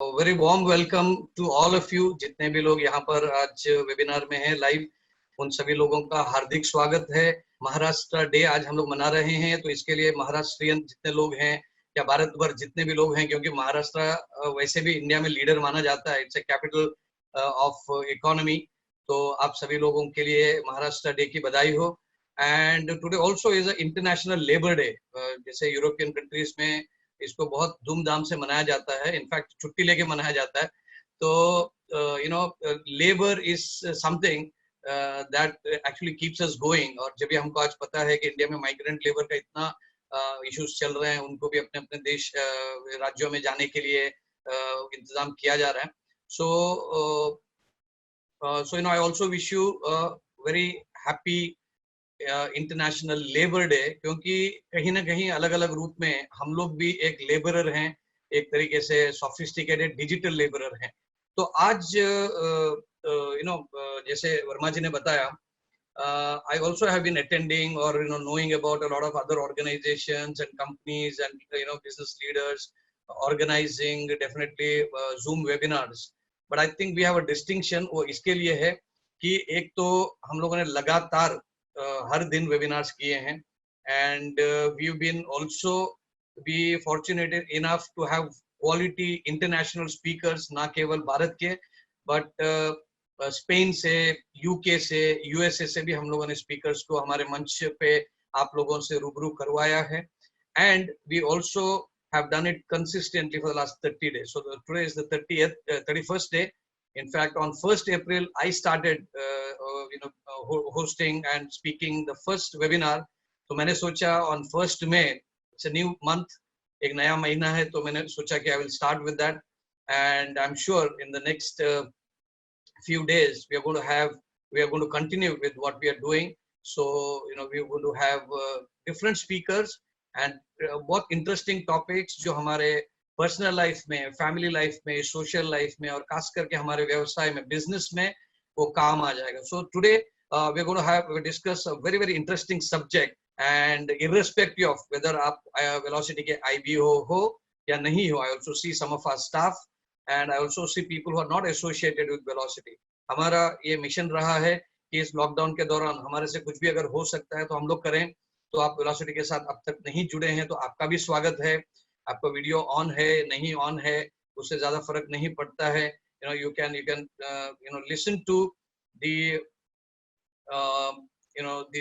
Very warm welcome to all of you, जितने भी लोग यहाँ पर आज वेबिनार में हैं लाइव, उन सभी लोगों का हार्दिक स्वागत है। महाराष्ट्र डे आज हम लोग मना रहे हैं, तो इसके लिए महाराष्ट्रियन जितने लोग हैं या भारत भर जितने भी लोग हैं, क्योंकि महाराष्ट्र वैसे भी इंडिया में लीडर माना जाता है, it's A capital of economy, तो आप सभी लोगों के लिए महाराष्ट्र डे की बधाई हो। And today also is a international labour day. जैसे यूरोपियन कंट्रीज में इसको बहुत धूमधाम से मनाया जाता है, इनफैक्ट छुट्टी लेके मनाया जाता है। तो labour is something that actually keeps us going. और जब भी हमको आज पता है कि इंडिया में माइग्रेंट लेबर का इतना इश्यूज चल रहे हैं, उनको भी अपने अपने देश राज्यों में जाने के लिए इंतजाम किया जा रहा है। So I also wish you very happy international labour day, क्योंकि कहीं ना कहीं अलग अलग रूप में हम लोग भी एक लेबरर हैं, एक तरीके से सोफिस्टिकेटेड डिजिटल लेबरर हैं। तो आज जैसे वर्मा जी ने बताया, I also have been attending or knowing about a lot of other organizations and companies and business leaders organizing definitely Zoom webinars. But I think we have a distinction, वो इसके लिए है कि एक तो हम लोगों ने लगातार हर दिन वेबिनार्स किए हैं, and we've been also be fortunate enough to have quality international speakers, ना केवल भारत के बट स्पेन से, यूके से, यूएसए से भी हम लोगों ने स्पीकर्स को हमारे मंच पे आप लोगों से रूबरू करवाया है। And we also have done it consistently for the last 30 days. So today is the 31st day. In fact, on 1st April, I started hosting and speaking the first webinar. तो मैंने सोचा on 1st May, it's a new month, एक नया महीना है, तो मैंने सोचा कि I will start with that. And I'm sure in the next few days we are going to continue with what we are doing. So we are going to have different speakers and बहुत interesting topics जो हमारे personal life में, family life में, social life में और खास करके हमारे व्यवसाय में, बिजनेस में वो काम आ जाएगा. So today we are going to discuss a very very interesting subject, and irrespective of whether आप Velocity के IBO हो या नहीं हो, I also see some of our staff and I also see people who are not associated with Velocity. हमारा ये mission रहा है कि इस लॉकडाउन के दौरान हमारे से कुछ भी अगर हो सकता है तो हम लोग करें. तो आप वेलोसिटी के साथ अब तक नहीं जुड़े हैं तो आपका भी स्वागत है. आपका वीडियो ऑन है नहीं ऑन है उससे ज्यादा फर्क नहीं पड़ता है. you can listen to the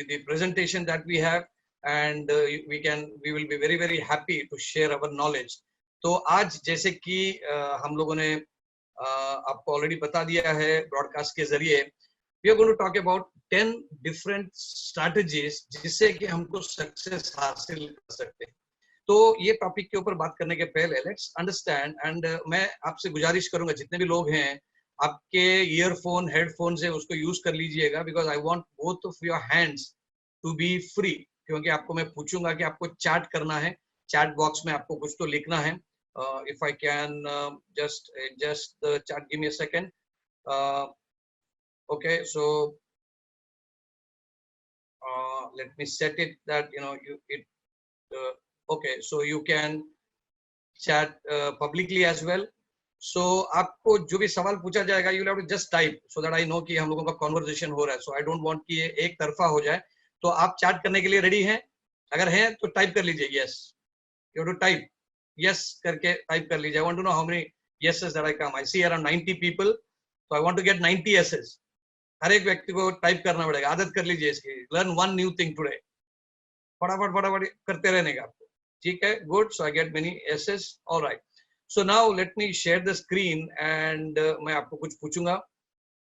the presentation that we have, and we will be very very happy to share our knowledge. तो आज जैसे कि हम लोगों ने आपको ऑलरेडी बता दिया है ब्रॉडकास्ट के जरिए, we are going to talk about 10 different strategies जिससे कि हमको सक्सेस हासिल कर सकते हैं. तो ये टॉपिक के ऊपर बात करने के पहले लेट्स अंडरस्टैंड, एंड मैं आपसे गुजारिश करूंगा जितने भी लोग हैं आपके ईयरफोन हेडफोन से उसको यूज कर लीजिएगा, because I want both of your hands to be free, क्योंकि आपको मैं पूछूंगा कि आपको चैट करना है. चैट बॉक्स में आपको कुछ तो लिखना है. If I can just the chat, give me a second. Okay, so let me set it that okay, so you can chat publicly as well. So आपको जो भी सवाल पूछा जाएगा you will have to just type so that I know कि हम लोगों का conversation हो रहा है. So I don't want कि ये एक तरफा हो जाए. तो आप चैट करने के लिए रेडी हैं? अगर हैं तो टाइप कर लीजिए yes. You have to type yes करके टाइप कर लीजिए. I want to know how many yeses that I come. I see around 90 people, so I want to get 90 yeses. हर एक व्यक्ति को टाइप करना पड़ेगा. आदत कर लीजिए इसकी. Learn one new thing today. फटाफट फटाफट करते रहने का आपको. ठीक है? Good. So I get many yeses. All right. So now let me share the screen and मैं आपको कुछ पूछूंगा.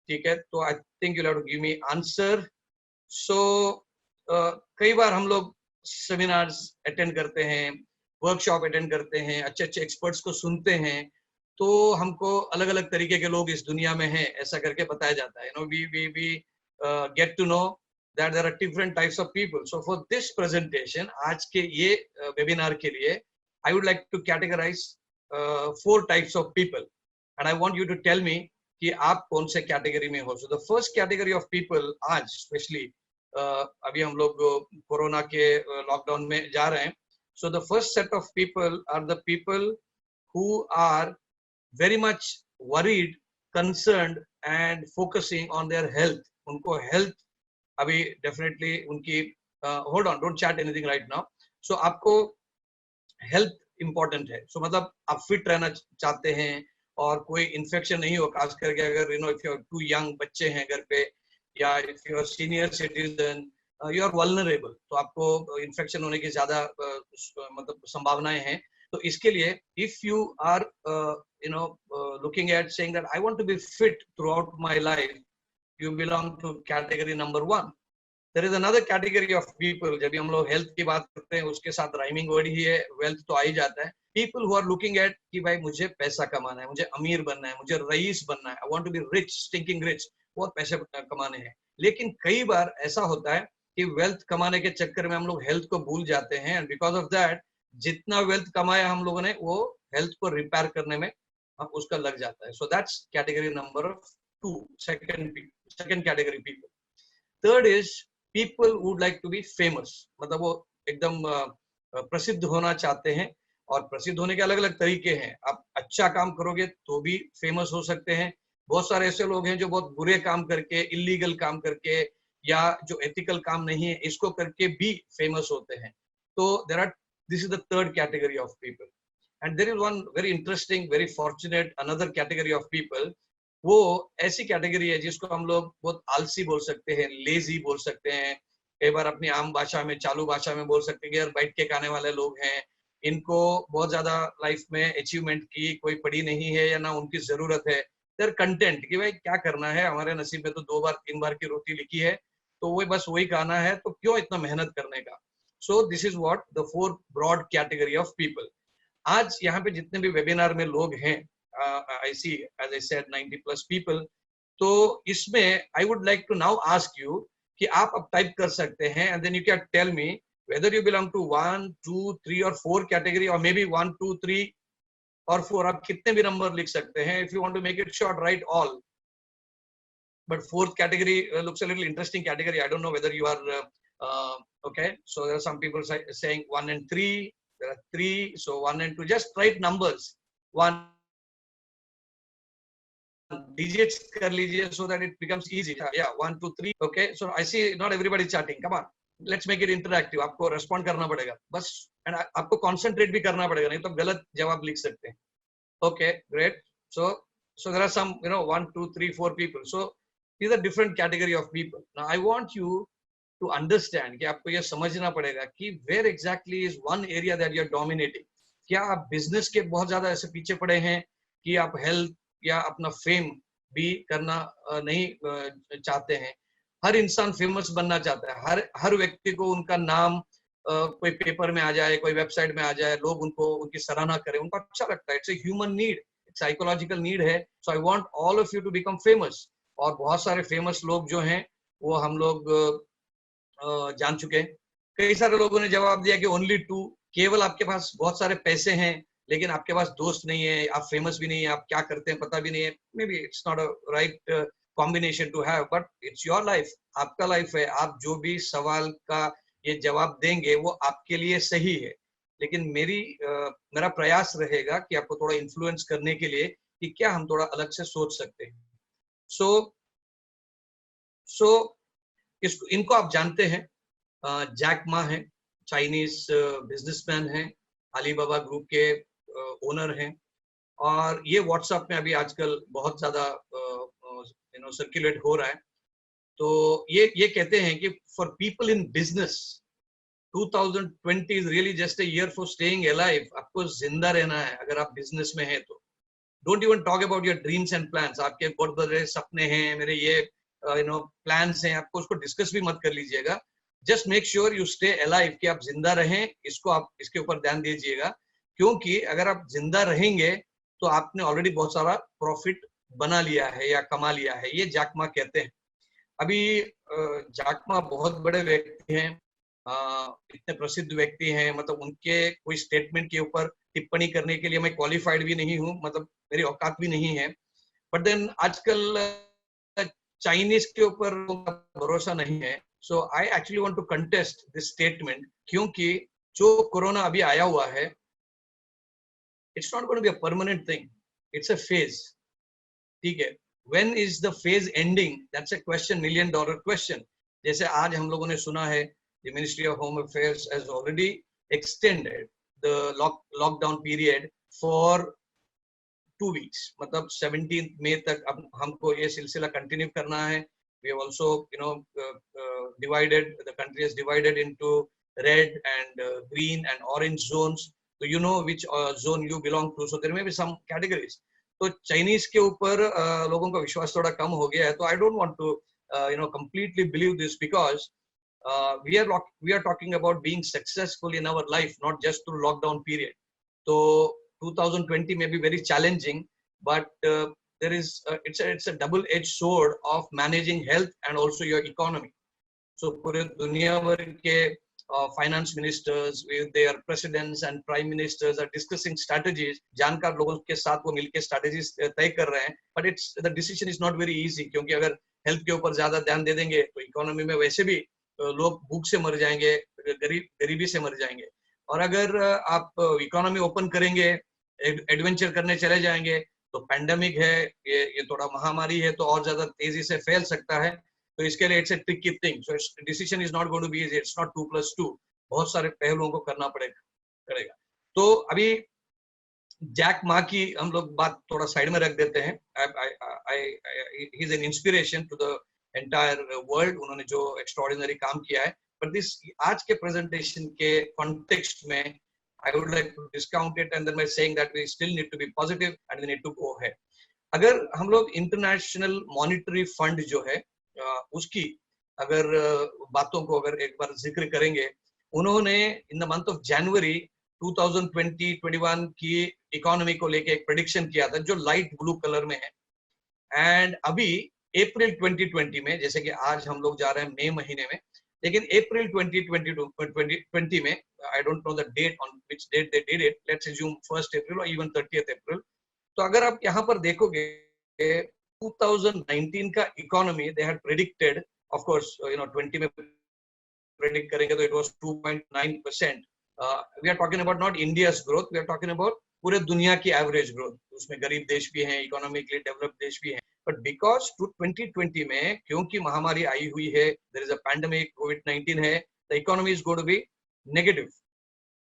ठीक है? तो I think you'll have to give me answer. So कई बार हम लोग सेमिनार्स अटेंड करते हैं, वर्कशॉप अटेंड करते हैं, अच्छे अच्छे एक्सपर्ट्स को सुनते हैं, तो हमको अलग अलग तरीके के लोग इस दुनिया में हैं ऐसा करके बताया जाता है. We get to know that there are different types of people. So for this presentation, आज के ये वेबिनार के लिए I would like to categorize 4 types of people, and I want you to tell me कि आप कौन से category में हो. So the first category of people आज स्पेशली अभी हम लोग कोरोना के लॉकडाउन में जा रहे हैं. So the first set of people are the people who are very much worried, concerned and focusing on their health. उनको health अभी definitely उनकी hold on, don't chat anything right now. So आपको health important है. सो मतलब आप fit रहना चाहते हैं और कोई इन्फेक्शन नहीं हो, खास करके अगर if you are too young, बच्चे हैं घर पे, या if you are senior citizen, you are vulnerable, तो आपको इन्फेक्शन होने की ज्यादा मतलब संभावनाएं हैं. तो इसके लिए if you are looking at saying that I want to be fit throughout my life, you belong to category number 1. There is another category of people. जब भी हम लोग हेल्थ की बात करते हैं, उसके साथ राइमिंग वर्ड ही है, वेल्थ तो आ ही जाता है. People who are looking at कि भाई मुझे पैसा कमाना है, मुझे अमीर बनना है, मुझे रईस बनना है, I want to be rich, stinking rich, बहुत पैसे कमाने हैं. लेकिन कई बार ऐसा होता है कि वेल्थ कमाने के चक्कर में हम लोग हेल्थ को भूल जाते हैं, and because of that जितना वेल्थ कमाया हम लोगों ने, वो हेल्थ को रिपेयर करने में उसका लग जाता है. So that's category number 2, second category people. Third is people would like to be famous. मतलब वो एकदम प्रसिद्ध होना चाहते हैं, और प्रसिद्ध होने के अलग अलग तरीके हैं. आप अच्छा काम करोगे तो भी फेमस हो सकते हैं. बहुत सारे ऐसे लोग हैं जो बहुत बुरे काम करके, इलीगल काम करके, या जो एथिकल काम नहीं है इसको करके भी फेमस होते हैं. तो this is the third category of people. And there is one very interesting, very fortunate another category of people. वो ऐसी कैटेगरी है जिसको हम लोग बहुत आलसी बोल सकते हैं, लेजी बोल सकते हैं, कई बार अपनी आम भाषा में, चालू भाषा में बोल सकते हैं कि यार बैठ के खाने वाले लोग हैं, इनको बहुत ज्यादा लाइफ में अचीवमेंट की कोई पड़ी नहीं है या ना उनकी जरूरत है. देयर कंटेंट कि भाई क्या करना है, हमारे नसीब में तो 2 बार 3 बार की रोटी लिखी है, तो वो बस वही खाना है, तो क्यों इतना मेहनत करने का. So this is what the 4 broad category of people. आज यहाँ पे जितने भी वेबिनार में लोग हैं, I see, as I said, 90 plus people. तो इसमें I would like to now ask you कि आप अब टाइप कर सकते हैं, and then you can tell me whether you belong to 1, 2, 3 or 4 category, or maybe 1, 2, 3 or 4. आप कितने भी नंबर लिख सकते हैं. If you want to make it short, write all. But 4th category looks a little interesting category. I don't know whether you are okay. So there are some people saying 1 and 3. There are 3. So 1 and 2. Just write numbers. 1. Digits कर लीजिए so that it becomes easy. Yeah, 1, 2, 3. Okay, so I see not everybody chatting. Come on, let's make it interactive. आपको respond करना पड़ेगा बस, and आपको concentrate भी करना पड़ेगा, नहीं तो गलत जवाब लिख सकते हैं. Okay, great. So there are some 1, 2, 3, 4 people. So these are different category of people. Now I want you to understand कि आपको ये समझना पड़ेगा कि where exactly is one area that you are dominating. क्या आप business के बहुत ज्यादा ऐसे पीछे पड़े हैं कि आप health या अपना फेम भी करना नहीं चाहते हैं. हर इंसान फेमस बनना चाहता है. हर व्यक्ति को उनका नाम कोई पेपर में आ जाए, कोई वेबसाइट में आ जाए, लोग उनकी सराहना करें, उनको अच्छा लगता है. It's a human need, psychological need है. So I want all of you to become famous. और बहुत सारे फेमस लोग जो हैं वो हम लोग जान चुके हैं. कई सारे लोगों ने जवाब दिया कि ओनली 2. केवल आपके पास बहुत सारे पैसे हैं लेकिन आपके पास दोस्त नहीं है, आप फेमस भी नहीं है, आप क्या करते हैं पता भी नहीं है. Maybe it's not a right combination to have, but it's your life, आपका लाइफ है. आप जो भी सवाल का ये जवाब देंगे वो आपके लिए सही है. लेकिन मेरा प्रयास रहेगा कि आपको थोड़ा इन्फ्लुएंस करने के लिए कि क्या हम थोड़ा अलग से सोच सकते हैं. सो इनको आप जानते हैं. जैक मा है, चाइनीज बिजनेसमैन है, अलीबाबा ग्रुप के ओनर हैं, और ये व्हाट्सएप में अभी आजकल बहुत ज्यादा सर्कुलेट हो रहा है. तो ये कहते हैं कि for people in business 2020 is really just a year for staying alive. आपको जिंदा रहना है अगर आप बिजनेस में हैं तो. Don't even talk about your dreams and plans. आपके बहुत बड़े सपने हैं, मेरे ये प्लान्स हैं, आपको उसको डिस्कस भी मत कर लीजिएगा. Just make sure you stay alive, कि आप जिंदा रहें. इसको आप इसके ऊपर ध्यान दीजिएगा, क्योंकि अगर आप जिंदा रहेंगे तो आपने ऑलरेडी बहुत सारा प्रॉफिट बना लिया है या कमा लिया है. ये जैक मा कहते हैं. अभी जैक मा बहुत बड़े व्यक्ति हैं, इतने प्रसिद्ध व्यक्ति हैं, मतलब उनके कोई स्टेटमेंट के ऊपर टिप्पणी करने के लिए मैं क्वालिफाइड भी नहीं हूँ, मतलब मेरी औकात भी नहीं है. बट देन आजकल चाइनीज के ऊपर भरोसा नहीं है. So I actually want to contest this statement, क्योंकि जो कोरोना अभी आया हुआ है, it's not going to be a permanent thing. it's a phase. ठीक है, when is the phase ending? That's a question, $1 million question. जैसे आज हम लोगों ने सुना है, the Ministry of Home Affairs has already extended the lockdown period for 2 weeks. मतलब 17 मई तक अब हमको ये सिलसिला कंटिन्यू करना है. We have also, divided, the country is divided into red and green and orange zones. So you know which zone you belong to. So there may be some categories. तो Chinese के ऊपर लोगों का विश्वास थोड़ा कम हो गया है. तो I don't want to completely believe this, because we are talking about being successful in our life, not just through lockdown period. So 2020 may be very challenging, but there is it's a double-edged sword of managing health and also your economy. So पूरे दुनिया भर के finance ministers with their presidents and prime ministers are discussing strategies. जानकार लोगों के साथ वो मिलके strategies तय कर रहे हैं. But the decision is not very easy, क्योंकि अगर health के ऊपर ज्यादा ध्यान दे देंगे तो economy में वैसे भी लोग भूख से मर जाएंगे, गरीबी से मर जाएंगे. और अगर आप इकोनॉमी ओपन करेंगे, एडवेंचर करने चले जाएंगे, तो पैंडेमिक है, ये थोड़ा महामारी है, तो और ज्यादा तेजी से फैल सकता है. तो इसके लिए it's a tricky thing. So decision is not going to be easy. It's not 2+2. बहुत सारे पहलुओं को करना पड़ेगा. तो अभी जैक मा की हम लोग बात थोड़ा साइड में रख देते हैं. He is an inspiration to the entire world. उन्होंने जो एक्स्ट्राऑर्डिनरी काम किया है, but this आज के presentation के context में I would like to discount it and then by saying that we still need to be positive and we need to go ahead. अगर हम लोग International Monetary Fund जो है उसकी अगर बातों को अगर एक बार जिक्र करेंगे, उन्होंने in the month of January 2020-21 की इकोनॉमी को लेके एक प्रेडिक्शन किया था जो लाइट ब्लू कलर में है. एंड अभी अप्रैल 2020 में, जैसे कि आज हम लोग जा रहे हैं मई महीने में, लेकिन अप्रैल 2020 में, I don't know the date on which date they did it, let's assume 1 April और इवन 30 अप्रैल. तो अगर आप यहाँ पर देखोगे 2019 का economy they had predicted, of course 20 में प्रेडिक्ट करेंगे तो it was 2.9%. We are talking about not India's growth, we are talking about पूरे दुनिया की एवरेज ग्रोथ. उसमें गरीब देश भी हैं, इकोनॉमिकली डेवलप्ड देश भी हैं. But because 2020 में क्योंकि महामारी आई हुई है, there is a pandemic, COVID-19 है, the economy is going to be negative.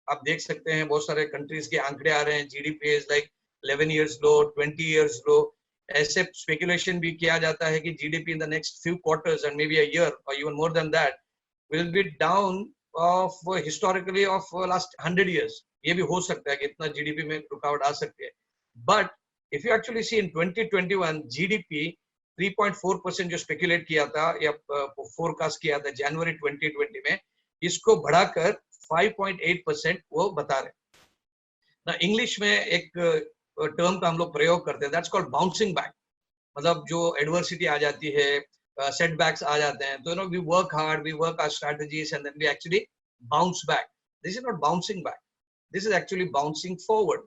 आप देख सकते हैं बहुत सारे कंट्रीज के आंकड़े आ रहे हैं. GDP is like 11 years low, 20 years low. ऐसे स्पेकुलेशन भी किया जाता है कि GDP in the next few quarters and maybe a year or even more than that will be down of historically of last 100 years. ये भी हो सकता है कि इतना GDP में रुकावट आ सकती है. But if you actually see in 2021 GDP 3.4% जो स्पेकुलेट किया था या फोरकास्ट किया था जनवरी 2020 में, इसको बढ़ाकर 5.8% वो बता रहे. ना इंग्लिश में एक टर्म का हम लोग प्रयोग करते हैं, दैट्स कॉल्ड बाउंसिंग बैक. मतलब जो एडवर्सिटी आ जाती है, सेटबैक्स आ जाते हैं, तो we work hard, we work our strategies and then we actually bounce back. This is not bouncing back, this is actually bouncing forward.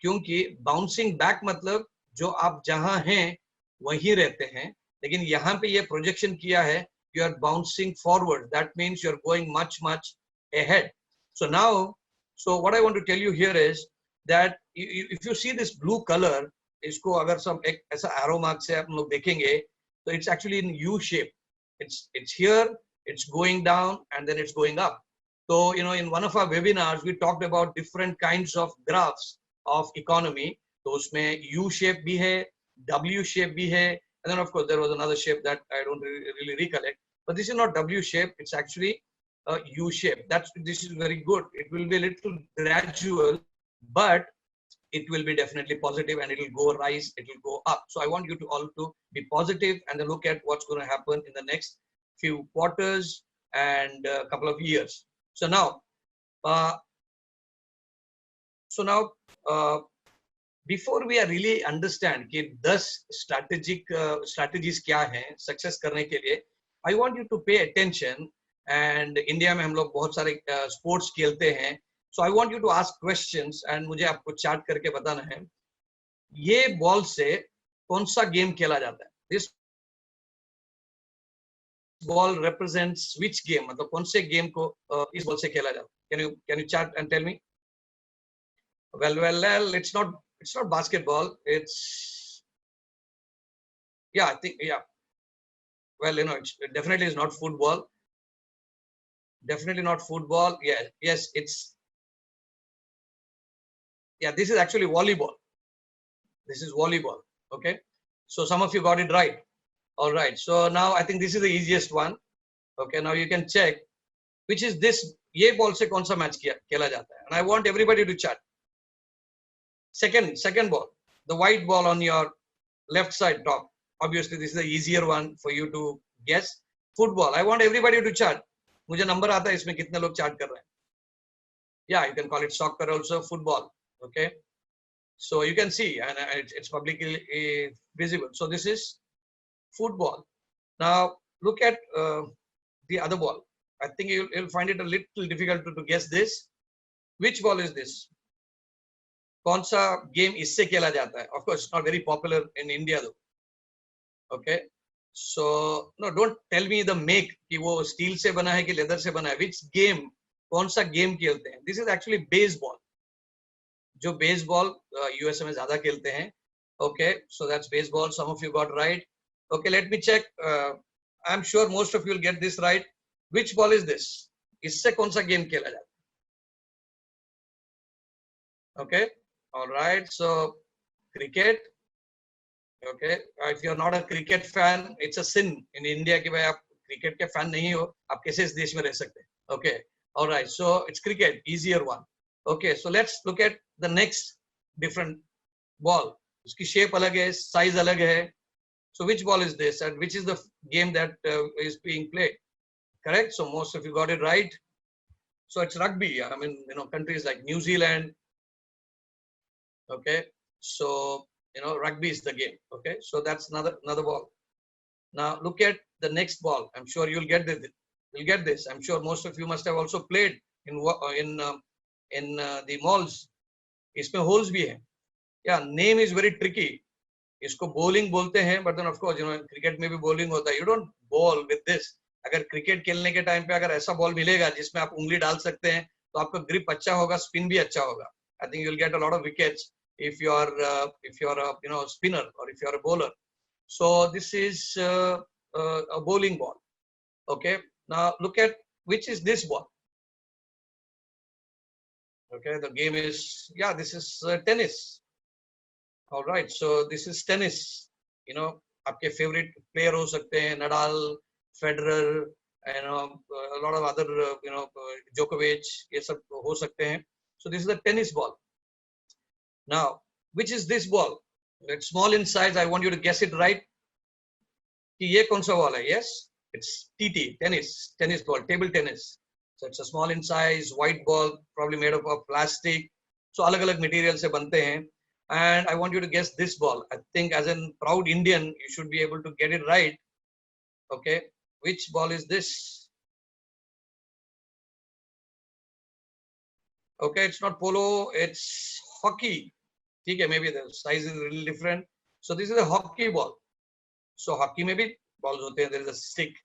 क्योंकि बाउंसिंग बैक मतलब जो आप जहां हैं वहीं रहते हैं, लेकिन यहाँ पे ये प्रोजेक्शन किया है you are bouncing forward. That means you are going much much ahead. So now, so what I want to tell you here is that if you see this blue color, इसको अगर सब एक ऐसा arrow mark से आप लोग देखेंगे, तो it's actually in U shape. It's here, it's going down, and then it's going up. So in one of our webinars we talked about different kinds of graphs of economy. तो उसमें U shape भी है, W shape भी है, and then of course there was another shape that I don't really recollect. But this is not W shape, it's actually U shape. This is very good. It will be a little gradual, but it will be definitely positive and it will go rise, it will go up. So I want you to all to be positive and then look at what's going to happen in the next few quarters and a couple of years. So now, before we really understand कि 10 strategies क्या हैं success करने के लिए, I want you to pay attention. And India में हम लोग बहुत सारे स्पोर्ट्स खेलते हैं, so I want you to ask questions and मुझे आपको चार्ट करके बताना है ये बॉल से कौन सा गेम खेला जाता है. This ball represents which game, मतलब कौन से गेम को इस बॉल से खेला जाता है. Can you chart and tell me? Well, it's It's not basketball. It's, yeah, I think, yeah. Well, it definitely is not football. Definitely not football. Yeah, yes, it's, yeah, this is actually volleyball. This is volleyball. Okay. So some of you got it right. All right. So now I think this is the easiest one. Okay. Now you can check which is this. ये ball से कौन सा match खेला जाता है? And I want everybody to chat. Second ball, the white ball on your left side top. Obviously, this is the easier one for you to guess. Football. I want everybody to chat. मुझे number आता है इसमें कितने लोग chat कर रहे हैं. Yeah, you can call it soccer also, football. Okay. So you can see, and it's publicly visible. So this is football. Now look at the other ball. I think you'll find it a little difficult to guess this. Which ball is this? कौन सा game इससे खेला जाता है? Of course, it's not very popular in India though. Okay, so no, don't tell me the make कि वो steel से बना है कि leather से बना है. Which game? कौन सा game खेलते हैं? This is actually baseball. जो baseball USA में ज़्यादा खेलते हैं. Okay, so that's baseball. Some of you got right. Okay, let me check. I'm sure most of you will get this right. Which ball is this? इससे कौन सा game खेला जाता है? Okay, all right. So cricket. Okay, if you're not a cricket fan, it's a sin in India कि भाई आप cricket के fan नहीं हो, आप कैसे इस देश में रह सकते हैं? Okay, all right. So it's cricket, easier one. Okay, so let's look at the next different ball. उसकी shape अलग है, size अलग है. So which ball is this, and which is the game that is being played? Correct. So most of you got it right. So it's rugby. I mean, countries like New Zealand. Okay, so rugby is the game. Okay, so that's another ball. Now look at the next ball. I'm sure you'll get this. You'll get this. I'm sure most of you must have also played in the malls. इसमें holes भी हैं. Yeah, name is very tricky. इसको bowling बोलते हैं, but then of course cricket में भी bowling होता है. You don't bowl with this. अगर क्रिकेट खेलने के टाइम पे अगर ऐसा बॉल मिलेगा जिसमें आप उंगली डाल सकते हैं तो आपका ग्रिप अच्छा होगा, स्पिन भी अच्छा होगा. I think you'll get a lot of wickets if you're a spinner or if you're a bowler. So this is a bowling ball. Okay. Now look at which is this ball. Okay, the game is, yeah, this is tennis. All right, so this is tennis. आपके favorite player हो सकते हैं, Nadal, Federer, and a lot of other Djokovic, ये सब हो सकते हैं. So this is a tennis ball. Now, which is this ball? It's small in size. I want you to guess it right. कि ये कौन सा ball है? Yes, it's TT, tennis ball, table tennis. So it's a small in size, white ball, probably made up of plastic. So अलग-अलग material से बनते हैं. And I want you to guess this ball. I think as a proud Indian, you should be able to get it right. Okay, which ball is this? Okay, it's not polo, it's hockey. Okay, maybe the size is a little different. So this is a hockey ball. So hockey maybe balls hote hain, there is a stick.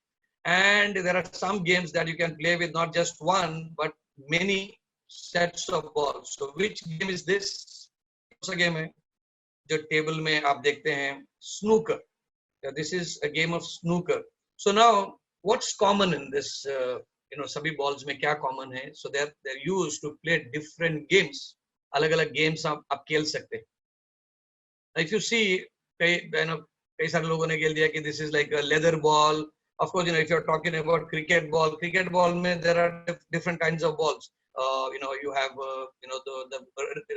And there are some games that you can play with not just one, but many sets of balls. So which game is this? कौन सा game है जो table में आप देखते हैं? Snooker. Yeah, this is a game of snooker. So now what's common in this? सभी balls में क्या common है? So they're used to play different games. अलग-अलग games आप खेल सकते हैं. If you see, कई सारे लोगों ने खेल दिया कि this is like a leather ball. Of course, if you're talking about cricket ball में there are different kinds of balls. You have the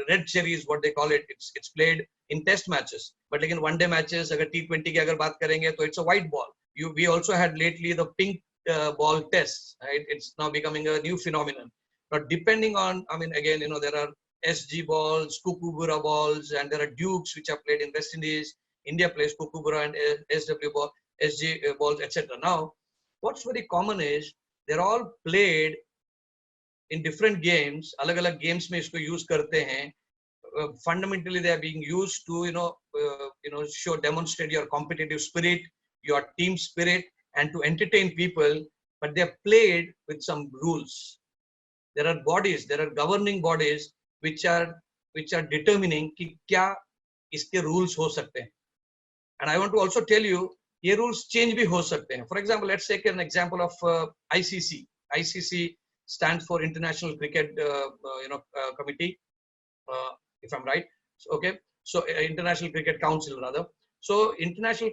red cherry is what they call it. It's played in test matches. But like in one-day matches, अगर T20 की अगर बात करेंगे, तो it's a white ball. We also had lately the pink ball test. Right? It's now becoming a new phenomenon. But depending on, again, there are SG balls, Kukubura balls, and there are Dukes which are played in West Indies. India plays Kukubura and SW ball, SG balls, etc. Now, what's very common is they're all played in different games. अलग-अलग games में इसको use करते हैं. Fundamentally, they are being used to demonstrate your competitive spirit, your team spirit, and to entertain people. But they are played with some rules. There are bodies, there are governing bodies which are which are determining कि क्या इसके rules हो सकते हैं. And I want to also tell you ये rules change भी हो सकते हैं. For example, let's take an example of ICC. ICC stands for International Cricket Committee, if I'm right. So, okay, so International Cricket Council rather. So International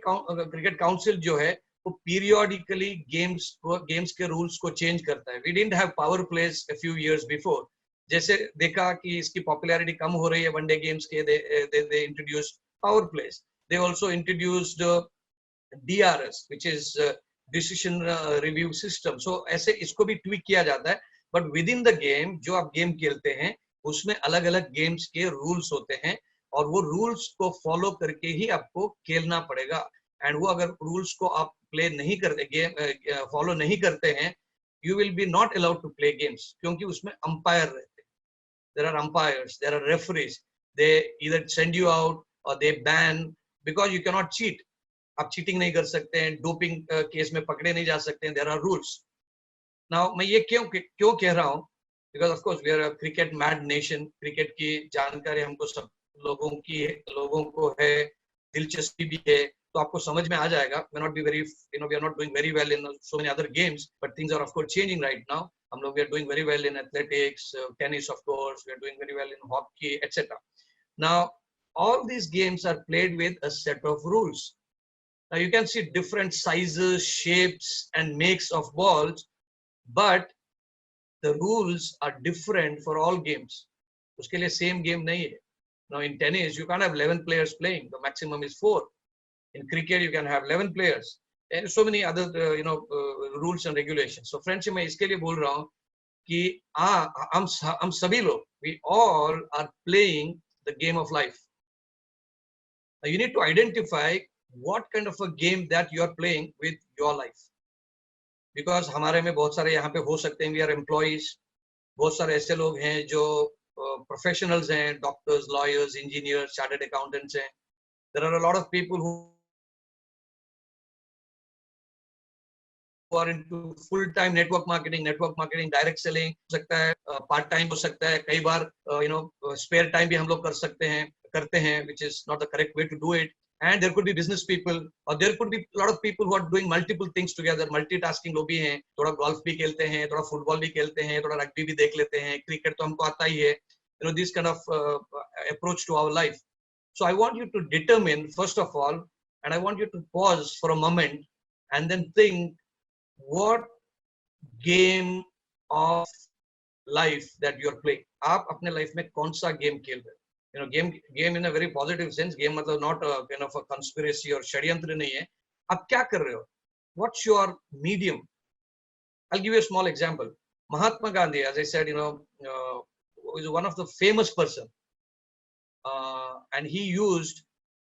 Cricket Council जो है वो periodically games के rules को change करता है. We didn't have power plays a few years before. जैसे देखा कि इसकी popularity कम हो रही है one day games के, they introduced power plays. They also introduced DRS, which is decision review system. So ऐसे इसको भी tweak किया जाता है. But within the game जो आप game खेलते हैं उसमें अलग अलग गेम्स के रूल्स होते हैं और वो रूल्स को फॉलो करके ही आपको खेलना पड़ेगा. एंड वो अगर रूल्स को आप प्ले नहीं करते, गेम फॉलो नहीं करते हैं, you will be not allowed to play games, क्योंकि उसमें अंपायर रहते हैं. There are umpires, there are referees, they either send you out और they ban, because you can not cheat. आप चीटिंग नहीं कर सकते हैं, डोपिंग केस में पकड़े नहीं जा सकते हैं. There are rules. नाउ मैं ये क्यों कह रहा हूँ, because of course we are a cricket mad nation. Cricket की जानकारी हमको सब लोगों को है, दिलचस्पी भी है, तो आपको समझ में आ जाएगा. may not be very, we are not doing very well in so many other games, but things are of course changing right now. हम लोग we are doing very well in athletics, tennis of course, we are doing very well in hockey, etc. Now all these games are played with a set of rules. Now you can see different sizes, shapes and makes of balls, but the rules are different for all games. उसके लिए same game नहीं है. Now in tennis you can't have 11 players playing. The maximum is 4. In cricket you can have 11 players. And so many other rules and regulations. So friends, मैं इसके लिए बोल रहा हूँ कि हम सभी लोग, we all are playing the game of life. Now you need to identify what kind of a game that you are playing with your life. Because हमारे में बहुत सारे यहाँ पे हो सकते हैं, वी आर एम्प्लॉइज, बहुत सारे ऐसे लोग हैं जो प्रोफेशनल्स हैं, doctors, lawyers, engineers, chartered accountants हैं. There are a lot of people who are into full time network marketing, direct selling हो सकता है, पार्ट टाइम हो सकता है, कई बार स्पेयर टाइम भी हम लोग करते हैं, which is not the correct way to do it. And there could be business people, or there could be a lot of people who are doing multiple things together. Multitasking लोग भी हैं, थोड़ा golf भी खेलते हैं, थोड़ा football भी खेलते हैं, थोड़ा rugby भी देख लेते हैं, cricket तो हमको आता ही है. This kind of approach to our life. So I want you to determine first of all, and I want you to pause for a moment and then think what game of life that you are playing. आप अपने life में कौन सा game खेल रहे हैं? Game in a very positive sense. Game मतलब not a kind of a conspiracy or षड्यंत्र नहीं है. आप क्या कर रहे हो? What's your medium? I'll give you a small example. Mahatma Gandhi, as I said, is one of the famous person, and he used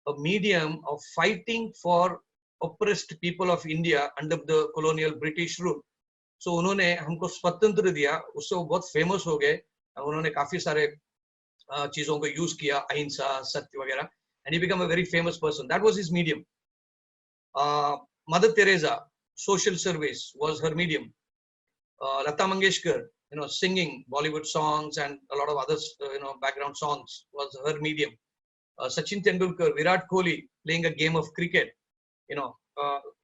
a medium of fighting for oppressed people of India under the colonial British rule. So उन्होंने हमको स्वतंत्र दिया, उससे वो बहुत famous हो गए. उन्होंने काफी सारे चीजों को यूज किया, अहिंसा, सत्य वगैरह, and he became a very famous person. That was his medium. Mother Teresa, social service was her medium. Lata Mangeshkar, singing Bollywood songs and a lot of other background songs was her medium. Sachin Tendulkar, Virat Kohli playing a game of cricket.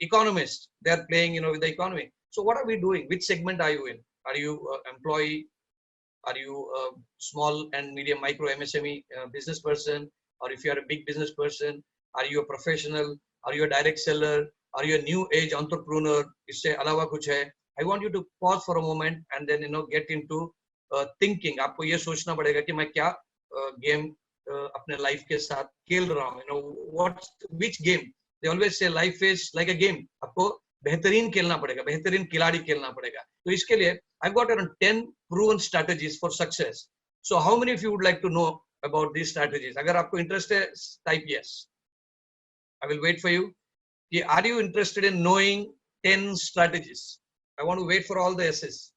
Economists, they are playing with the economy. So what are we doing? Which segment are you in? Are you employee? Are you a small and medium micro MSME business person? Or if you are a big business person, are you a professional? Are you a direct seller? Are you a new age entrepreneur? इससे अलावा कुछ है? I want you to pause for a moment and then get into thinking. आपको ये सोचना पड़ेगा कि मैं क्या game अपने life के साथ खेल रहा हूँ. Which game? They always say life is like a game. आपको बेहतरीन खेलना पड़ेगा, बेहतरीन खिलाड़ी खेलना पड़ेगा. तो इसके लिए I've got around 10 proven strategies for success. So how many of you would like to know about these strategies? अगर आपको interest है, type yes. I will wait for you. Are you interested in knowing 10 strategies? I want to wait for all the yeses.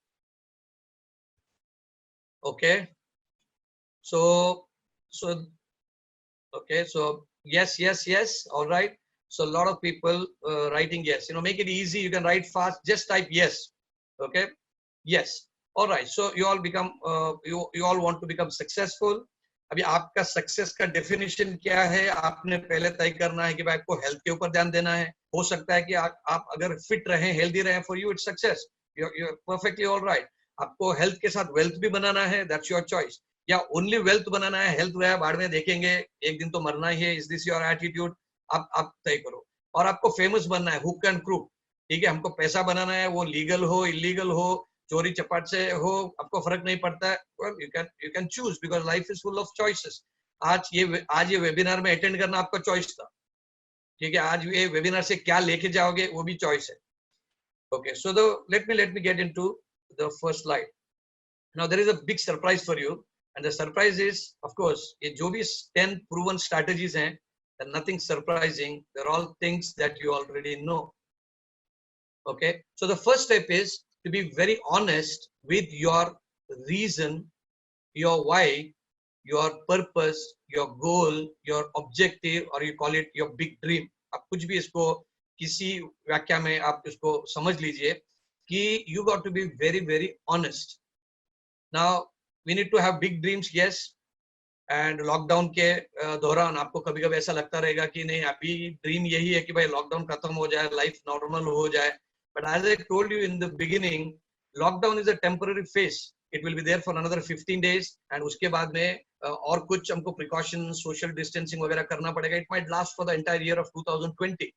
Okay. So okay. So yes. All right. So a lot of people writing yes. Make it easy. You can write fast. Just type yes. Okay. Yes. All right. So you all become you all want to become successful. अभी आपका success का definition क्या है, आपने पहले तय करना है कि भाई आपको हेल्थ के ऊपर ध्यान देना है। हो सकता है कि आप अगर फिट रहें, हेल्दी रहें, for you its success, you perfectly all right. आपको हेल्थ के साथ वेल्थ भी बनाना है, दैट्स योर चॉइस। या ओनली वेल्थ बनाना है, हेल्थ रहा बाद में देखेंगे, एक दिन तो मरना ही है, इज दिस योर एटीट्यूड, आप तय करो। और आपको फेमस बनना है, हुक एंड क्रूक, ठीक है, हमको पैसा बनाना है, वो लीगल हो इलीगल हो, चोरी चपाट से हो, आपको फर्क नहीं पड़ता है। well, you can choose because life is full of choices। आज ये वेबिनार में अटेंड करना आपका चॉइस था, ठीक है, आज ये वेबिनार से क्या लेके जाओगे वो भी चॉइस है। Okay, so let me get into the first slide। now there is a big surprise for you, and the surprise is of course ये जो भी 10 proven strategies हैं, they're nothing surprising, they're all things that you already know। okay, so the first step is to be very honest with your reason, your why, your purpose, your goal, your objective, or you call it your big dream। आप कुछ भी इसको किसी व्याख्या में आप इसको समझ लीजिए कि you got to be very very honest। now we need to have big dreams, yes, and lockdown के दौरान आपको कभी कभी ऐसा लगता रहेगा कि नहीं अभी ड्रीम यही है कि भाई लॉकडाउन खत्म हो जाए, लाइफ नॉर्मल हो जाए। But as I told you in the beginning, lockdown is a temporary phase, it will be there for another 15 days, and उसके बाद में और कुछ हमको प्रिकॉशन, सोशल डिस्टेंसिंग वगैरह करना पड़ेगा। It might last for the entire year of 2020।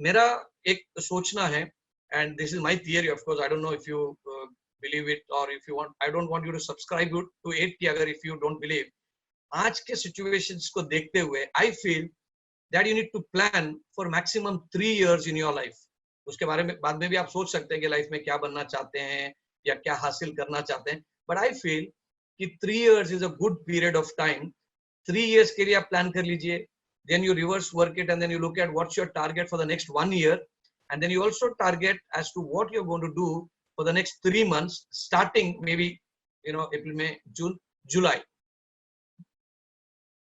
मेरा एक सोचना है, and this is my theory, of course I don't know if you believe it और if you want, I don't want you to subscribe to it कि अगर if you don't believe, आज के situations को देखते हुए I feel that you need to plan for maximum 3 years in your life. उसके बारे में बाद में भी आप सोच सकते हैं कि लाइफ में क्या बनना चाहते हैं या क्या हासिल करना चाहते हैं, बट आई फील कि 3 years is a good period of time. 3 years के लिए आप प्लान कर लीजिए, then you reverse work it and then you look at what's your target for the next 1 year, and then you also target as to what you are going to do for the next 3 months, starting maybe April, May, June, July,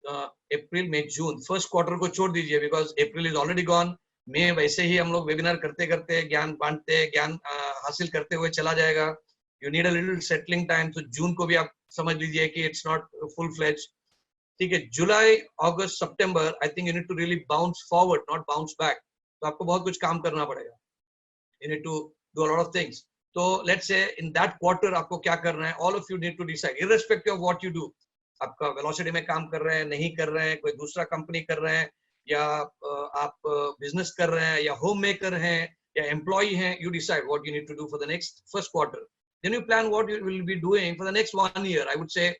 April, May, June, first quarter को छोड़ दीजिए because April is already gone. मई वैसे ही हम लोग webinar करते करते ज्ञान बांटते, ज्ञान हासिल करते हुए चला जाएगा। You need a little settling time, तो जून को भी आप समझ लीजिए कि इट्स नॉट फुल फ्लेज, ठीक है। जुलाई, अगस्त, सितंबर, I think you need to really bounce forward, not bounce back. तो आपको बहुत कुछ काम करना पड़ेगा, you need to do a lot of things. तो let's say in that quarter आपको क्या करना है, all of you need to decide irrespective of what you do. आपका वेलोसिटी में काम कर रहे हैं, नहीं कर रहे हैं, कोई दूसरा कंपनी कर रहे हैं, या आप बिजनेस कर रहे हैं, या होम मेकर हैं, या एम्प्लॉय हैं, you decide what you need to do for the next first quarter. Then you plan what you will be doing for the next 1 year। I would say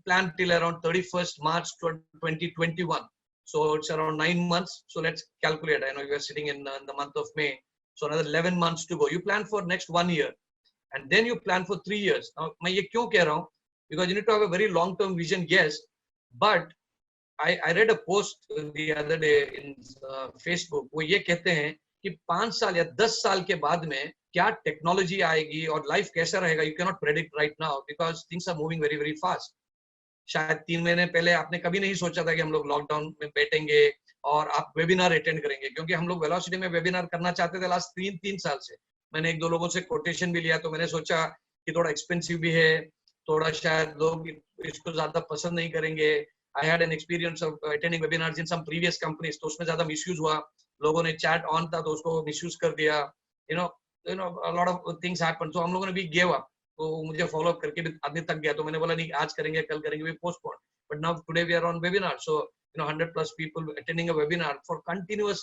plan till around 31st March 2021, so it's around 9 months, so let's calculate, I know you are sitting in the month of May, so another 11 months to go। You plan for next 1 year and then you plan for 3 years। now मैं ये क्यों कह रहा हूँ, because you need to have a very long term vision, yes, but I read a post the other day in Facebook। वो ये कहते हैं कि 5 साल या 10 साल के बाद में क्या टेक्नोलॉजी आएगी और लाइफ कैसा रहेगा, you cannot predict right now because things are moving very very fast। शायद 3 महीने पहले आपने कभी नहीं सोचा था कि हम लोग लॉकडाउन में बैठेंगे और आप वेबिनार अटेंड करेंगे, क्योंकि हम लोग वेलोसिटी में वेबिनार करना चाहते थे लास्ट 3 साल से। मैंने 1-2 लोगों से कोटेशन भी लिया, तो मैंने सोचा कि थोड़ा एक्सपेंसिव भी है, थोड़ा शायद लोग इसको ज्यादा पसंद नहीं करेंगे। I had an experience of attending webinars in some previous companies, तो उसमें ज्यादा मिसयूज हुआ, लोगों ने चैट ऑन था तो उसको मिसयूज कर दिया, you know a lot of things happen, तो हम लोगों ने भी गिव अप। तो मुझे फॉलो अप करके भी आदमी तक गया, तो मैंने बोला नहीं आज करेंगे, कल करेंगे, we postpone. But now today we are on webinar, so 100 plus people attending a webinar for continuous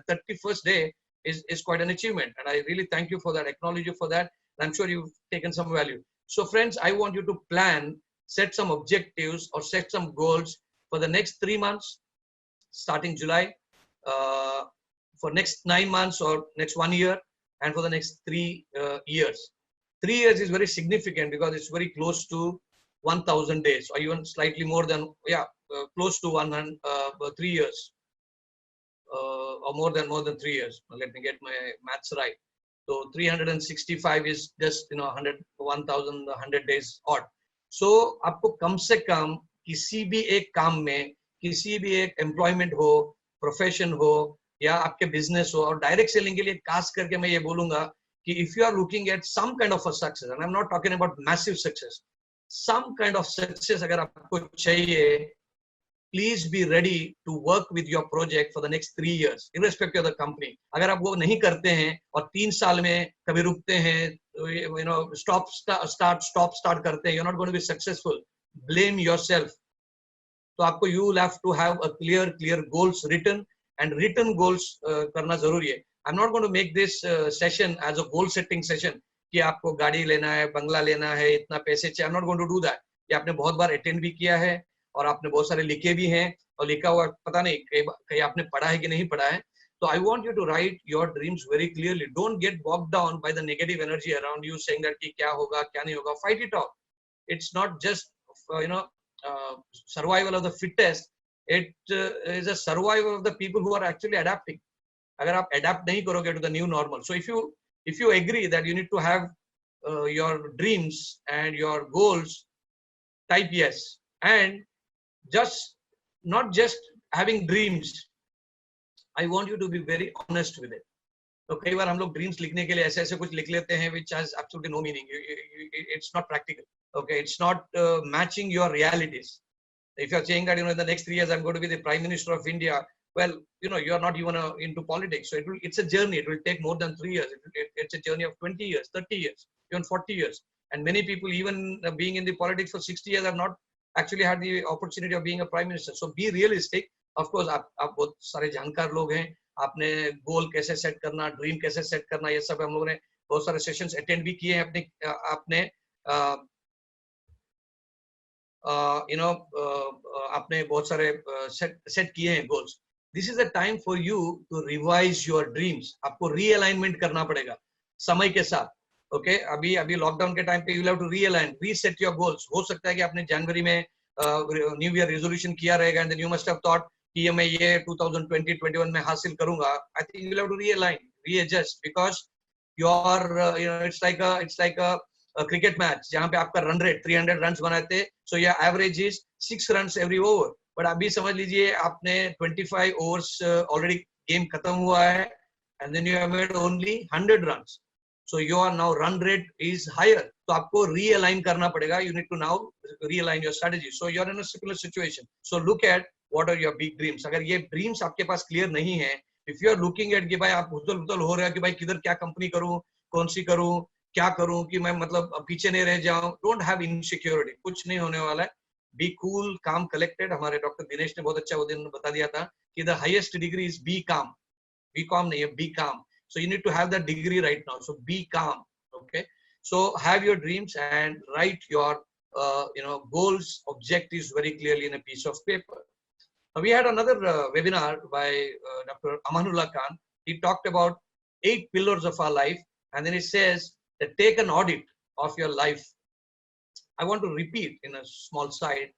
31st day is quite an achievement, and I really thank you for that, acknowledge you for that, and I'm sure you've taken some value। so friends, I want you to plan, set some objectives or set some goals for the next 3 months starting July, for next 9 months or next 1 year, and for the next 3 years। 3 years is very significant because it's very close to 1000 days, or even slightly more than, close to 3 years, or more than 3 years। Let me get my maths right। so 365 is just 1100 days odd। so आपको कम से कम किसी भी एक काम में, किसी भी एक एम्प्लॉयमेंट हो, प्रोफेशन हो, या आपके बिजनेस हो, और डायरेक्ट सेलिंग के लिए खास करके मैं ये बोलूंगा कि if you are looking at some kind of a success, and I'm not talking about massive success, some kind of success अगर आपको चाहिए, please be ready to work with your project for the next 3 years, irrespective of the company. अगर आप वो नहीं करते हैं और 3 साल में कभी रुकते हैं, stop start करते हैं, you're not going to be successful. Blame yourself. तो आपको you will have to have a clear goals written, and written goals करना जरूरी है. I'm not going to make this session as a goal setting session कि आपको गाड़ी लेना है, बंगला लेना है, इतना पैसे चाहिए. I'm not going to do that. ये आपने बहुत बार अटेंड भी किया है और आपने बहुत सारे लिखे भी हैं, और लिखा हुआ पता नहीं कहीं आपने पढ़ा है कि नहीं पढ़ा है. So I want you to write your dreams very clearly. Don't get bogged down by the negative energy around you saying that कि क्या होगा क्या नहीं होगा. Fight it out. It's not just survival of the fittest. It is a survival of the people who are actually adapting. अगर आप adapt नहीं करोगे to the new normal. So if you agree that you need to have your dreams and your goals, type yes. And just not just having dreams, I want you to be very honest with it. तो कई बार हम लोग dreams लिखने के लिए ऐसे ऐसे कुछ लिख लेते हैं which has absolutely no meaning. It's not practical. Okay, it's not matching your realities. If you're saying that in the next 3 years I'm going to be the Prime Minister of India, well, you're not even into politics. So it's a journey. It will take more than 3 years. It's a journey of 20 years, 30 years, even 40 years. And many people, even being in the politics for 60 years, have not actually had the opportunity of being a prime minister. So be realistic. Of course, आप बहुत सारे जानकार लोग हैं. आपने गोल कैसे set करना, dream कैसे सेट करना, ये सब हम लोगों ने बहुत सारे सेशंस अटेंड भी किए हैं. आपने आपने बहुत सारे सेट किए हैं goals. This is a time for you to revise your dreams. आपको realignment करना पड़ेगा समय के साथ. Okay, अभी लॉकडाउन के टाइम पे you will have to realign, reset your goals. हो सकता है कि आपने जनवरी में न्यू ईयर रेजोल्यूशन किया रहेगा, and then you must have thought कि मैं ये 2020-21 में हासिल करूंगा. I think you will have to realign, readjust, because your it's like a cricket match जहाँ पे आपका रन रेट 300 रन्स बनाते, so your average is 6 runs every over. But अभी समझ लीजिए आपने 25 overs already game खत्म हुआ है, and then you have made only 100 runs. So your now run rate is higher. तो आपको realign करना पड़ेगा. You need to now realign your strategy. So you're in a similar situation. So look at what are your big dreams. अगर ये dreams आपके पास clear नहीं है, if you are looking at कि भाई आप उथल-पुथल हो रहे हो कि भाई किधर क्या कंपनी करूं, कौन सी करूं, क्या करूं कि मैं मतलब पीछे नहीं रह जाऊं, don't have insecurity. कुछ नहीं होने वाला है. Be cool, calm, collected. हमारे डॉक्टर दिनेश ने बहुत अच्छा वो दिन बता दिया था कि the highest degree is be calm. Be calm नहीं है, be calm. So you need to have that degree right now. So be calm. Okay. So have your dreams and write your goals, objectives very clearly in a piece of paper. Now we had another webinar by Dr. Amanullah Khan. He talked about 8 pillars of our life, and then he says that take an audit of your life. I want to repeat in a small slide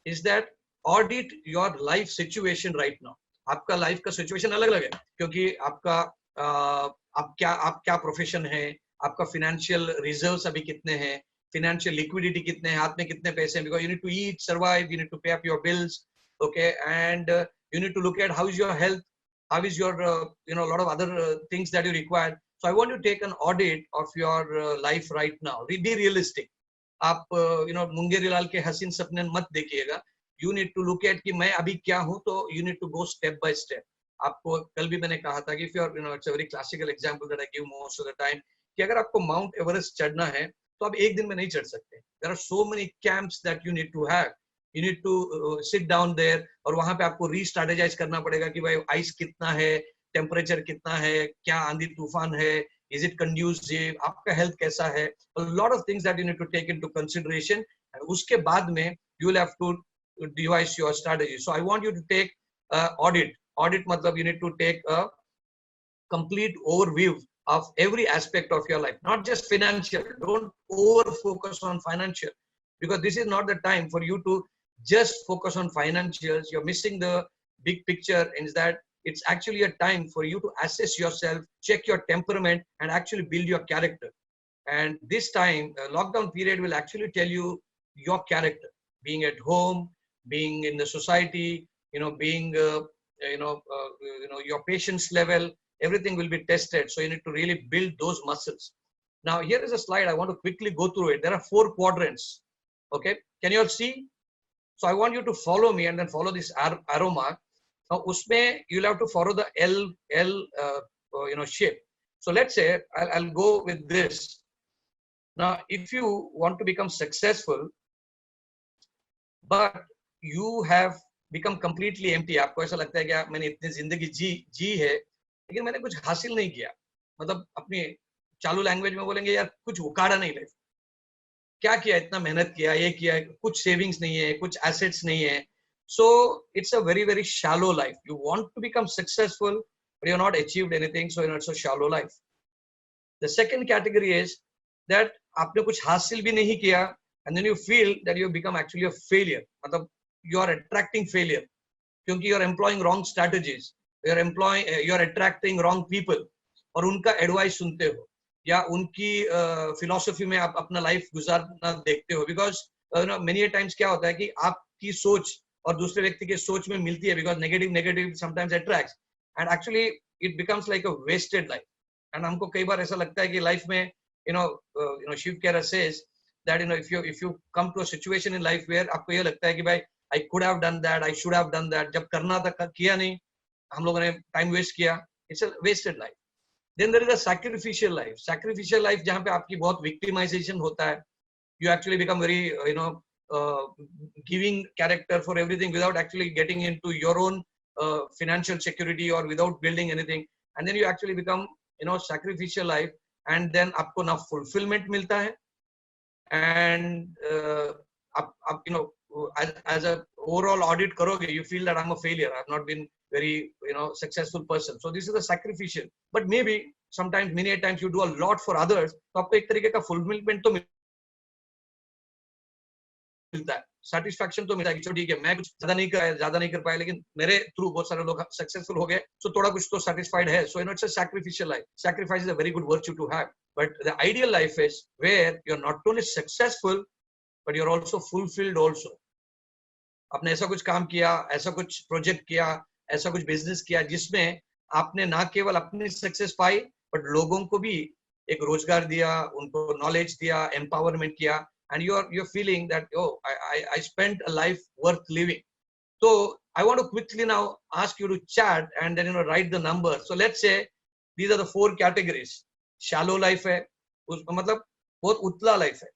is that audit your life situation right now. आपका life का situation अलग अलग है क्योंकि आपका आप क्या profession है, आपका फाइनेंशियल रिजर्व्स अभी कितने हैं, फाइनेंशियल लिक्विडिटी कितने हैं, हाथ में कितने पैसे हैं, because you need to eat, survive, you need to pay up your bills, okay, and you need to look at how is your health, how is your a lot of other things that you require. So I want you to take an audit of your life right now. Be realistic. आप मुंगेरी लाल के हसीन सपने मत देखिएगा. You need to look at कि मैं अभी क्या हूँ, तो you need to go step by step. आपको कल भी मैंने कहा था कि if you're it's a very classical example that I give most of the time कि अगर आपको माउंट एवरेस्ट चढ़ना है तो आप एक दिन में नहीं चढ़ सकते. There are so many camps that you need to have. You need to sit down there और वहाँ पे आपको re-strategize करना पड़ेगा कि भाई आइस कितना है, टेम्परेचर कितना है, क्या आंधी तूफान है, is it conducive, आपका हेल्थ कैसा है, a lot of things that you need to take into consideration. and उसके बाद में you will have to devise your strategy. So I want you to take audit. Audit matlab you need to take a complete overview of every aspect of your life, not just financial. Don't over focus on financial, because this is not the time for you to just focus on financials. You're missing the big picture. Is that it's actually a time for you to assess yourself, check your temperament, and actually build your character. And this time, lockdown period will actually tell you your character. Being at home, being in the society, being your patience level, everything will be tested. So you need to really build those muscles. Now here is a slide. I want to quickly go through it. There are 4 quadrants. Okay, can you all see? So I want you to follow me and then follow this arrow mark. Now usme you'll have to follow the L shape. So let's say I'll go with this. Now if you want to become successful but you have become completely empty, आपको ऐसा लगता है कि मैंने इतनी जिंदगी जी है लेकिन मैंने कुछ हासिल नहीं किया, मतलब अपनी चालू लैंग्वेज में बोलेंगे यार कुछ उखाड़ा नहीं लाइफ, क्या किया, इतना मेहनत किया, ये किया, कुछ सेविंग्स नहीं है, कुछ एसेट्स नहीं है. So it's a very very shallow life. You want to become successful but you're not achieved anything, so it's a shallow life. The second category is that आपने कुछ हासिल भी नहीं किया and then you feel that you have become actually a failure, मतलब you are attracting failure क्योंकि you are employing wrong strategies, you are attracting wrong people और उनका एडवाइस सुनते हो या उनकी फिलॉसफी में आप अपना लाइफ गुजारना देखते हो. बिकॉज मेनी टाइम्स क्या होता है कि आपकी सोच और दूसरे व्यक्ति की सोच में मिलती है, because negative sometimes attracts and actually it becomes like a wasted life. And हमको कई बार ऐसा लगता है कि लाइफ में Shiv Khera says that if you come to a situation in life where आपको ये लगता है कि भाई I could have done that, I should have done that, जब करना था किया नहीं, हम लोगों ने टाइम वेस्ट किया, it's a wasted life. Then there is a sacrificial life. Sacrificial life जहाँ पे आपकी बहुत victimization होता है. You actually become very giving character for everything without actually getting into your own financial security or without building anything. And then you actually become sacrificial life. And then आपको ना fulfillment मिलता है. And आप as a overall audit करोगे, you feel that I'm a failure. I've not been very successful person. So this is the sacrificial. But maybe sometimes many times you do a lot for others, तो आपको एक तरीके का fulfillment तो मिलता है, satisfaction तो मिलता है कि चलो ठीक है मैं कुछ ज्यादा नहीं कर पाया लेकिन मेरे थ्रू बहुत सारे लोग सक्सेसफुल हो गए, so थोड़ा कुछ तो satisfied है. So it's a sacrificial life. Sacrifice is a very good virtue to have. But the ideal life is where you're not only successful but you're also fulfilled also. आपने ऐसा कुछ काम किया, ऐसा कुछ प्रोजेक्ट किया, ऐसा कुछ बिजनेस किया जिसमें आपने ना केवल अपनी सक्सेस पाई बट लोगों को भी एक रोजगार दिया, उनको नॉलेज दिया, एम्पावरमेंट किया, and you're feeling that I spent a life worth living. So I want to quickly now ask you to chat and then write the numbers. So let's say these are the 4 categories. Shallow life है, मतलब बहुत उतला life है,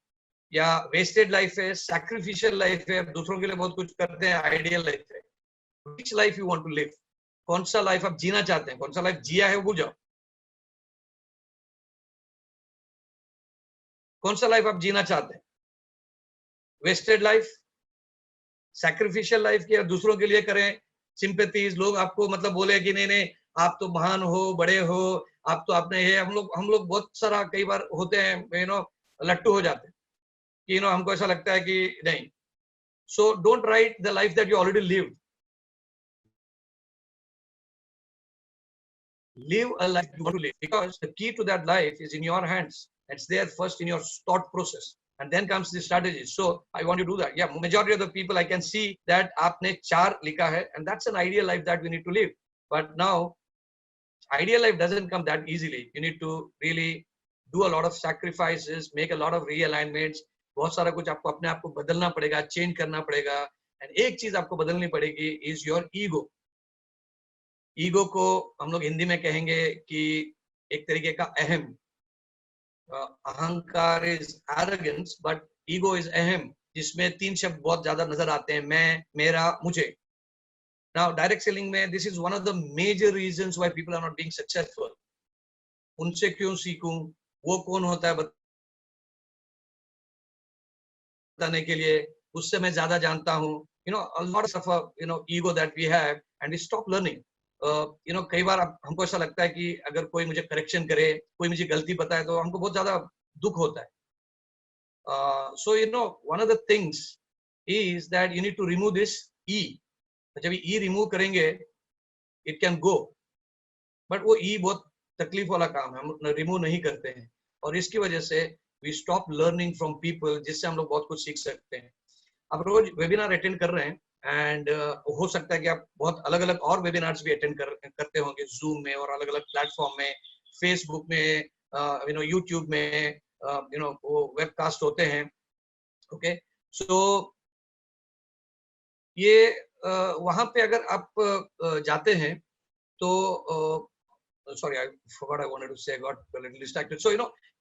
या wasted life है, sacrificial life है, दूसरों के लिए बहुत कुछ करते हैं, आइडियल लाइफ है. Which life you want to live? कौन सा लाइफ आप जीना चाहते हैं? कौन सा लाइफ जिया है वो भूल जाओ. कौन सा लाइफ आप जीना चाहते हैं? वेस्टेड लाइफ, सैक्रिफिशियल लाइफ की दूसरों के लिए करें, सिंपैथीज, लोग आपको मतलब बोले कि नहीं नहीं आप तो महान हो, बड़े हो, आप तो आपने ये, हम लोग बहुत सारा कई बार होते हैं लट्टू हो जाते हैं कि हमको ऐसा लगता है कि नहीं. So don't write the life that you already lived. Live a life you want to live, because the key to that life is in your hands. It's there first in your thought process, and then comes the strategy. So I want you to do that. Yeah, majority of the people I can see that आपने 4 लिखा है, and that's an ideal life that we need to live. But now ideal life doesn't come that easily. You need to really do a lot of sacrifices, make a lot of realignments. बहुत सारा कुछ आपको अपने आप को बदलना पड़ेगा, change करना पड़ेगा. एंड एक चीज आपको बदलनी पड़ेगी, इज योर ईगो. ईगो को हम लोग हिंदी में कहेंगे कि एक तरीके का अहम. अहंकार is arrogance but ego is अहम, जिसमें 3 शब्द बहुत ज्यादा नजर आते हैं, मैं, मेरा, मुझे. नाउ डायरेक्ट सेलिंग में this is one of the major reasons why people are not being successful. उनसे क्यों सीखूं, वो कौन होता है बताने के लिए, उससे मैं ज्यादा जानता हूँ. a lot of ego that we have, and we stop learning. कई बार हमको ऐसा लगता है कि अगर कोई मुझे करेक्शन करे, कोई मुझे गलती बताए तो हमको बहुत ज्यादा दुख होता है. So one of the things is that you need to remove this e. जब e रिमूव करेंगे it can go, but वो e बहुत तकलीफ वाला काम है, हम रिमूव नहीं करते हैं, और इसकी वजह से we stop learning from people, जिससे हम लोग बहुत कुछ सीख सकते हैं. आप रोज वेबिनार अटेंड कर रहे हैं, एंड हो सकता है कि आप बहुत अलग अलग और वेबिनार्स भी अटेंड करते होंगे, जूम में और अलग अलग प्लेटफॉर्म में, फेसबुक में, यूट्यूब में, वो वेबकास्ट होते हैं. ओके, सो ये वहाँ पे अगर आप जाते हैं तो sorry, I forgot I wanted to say. I got a little distracted. So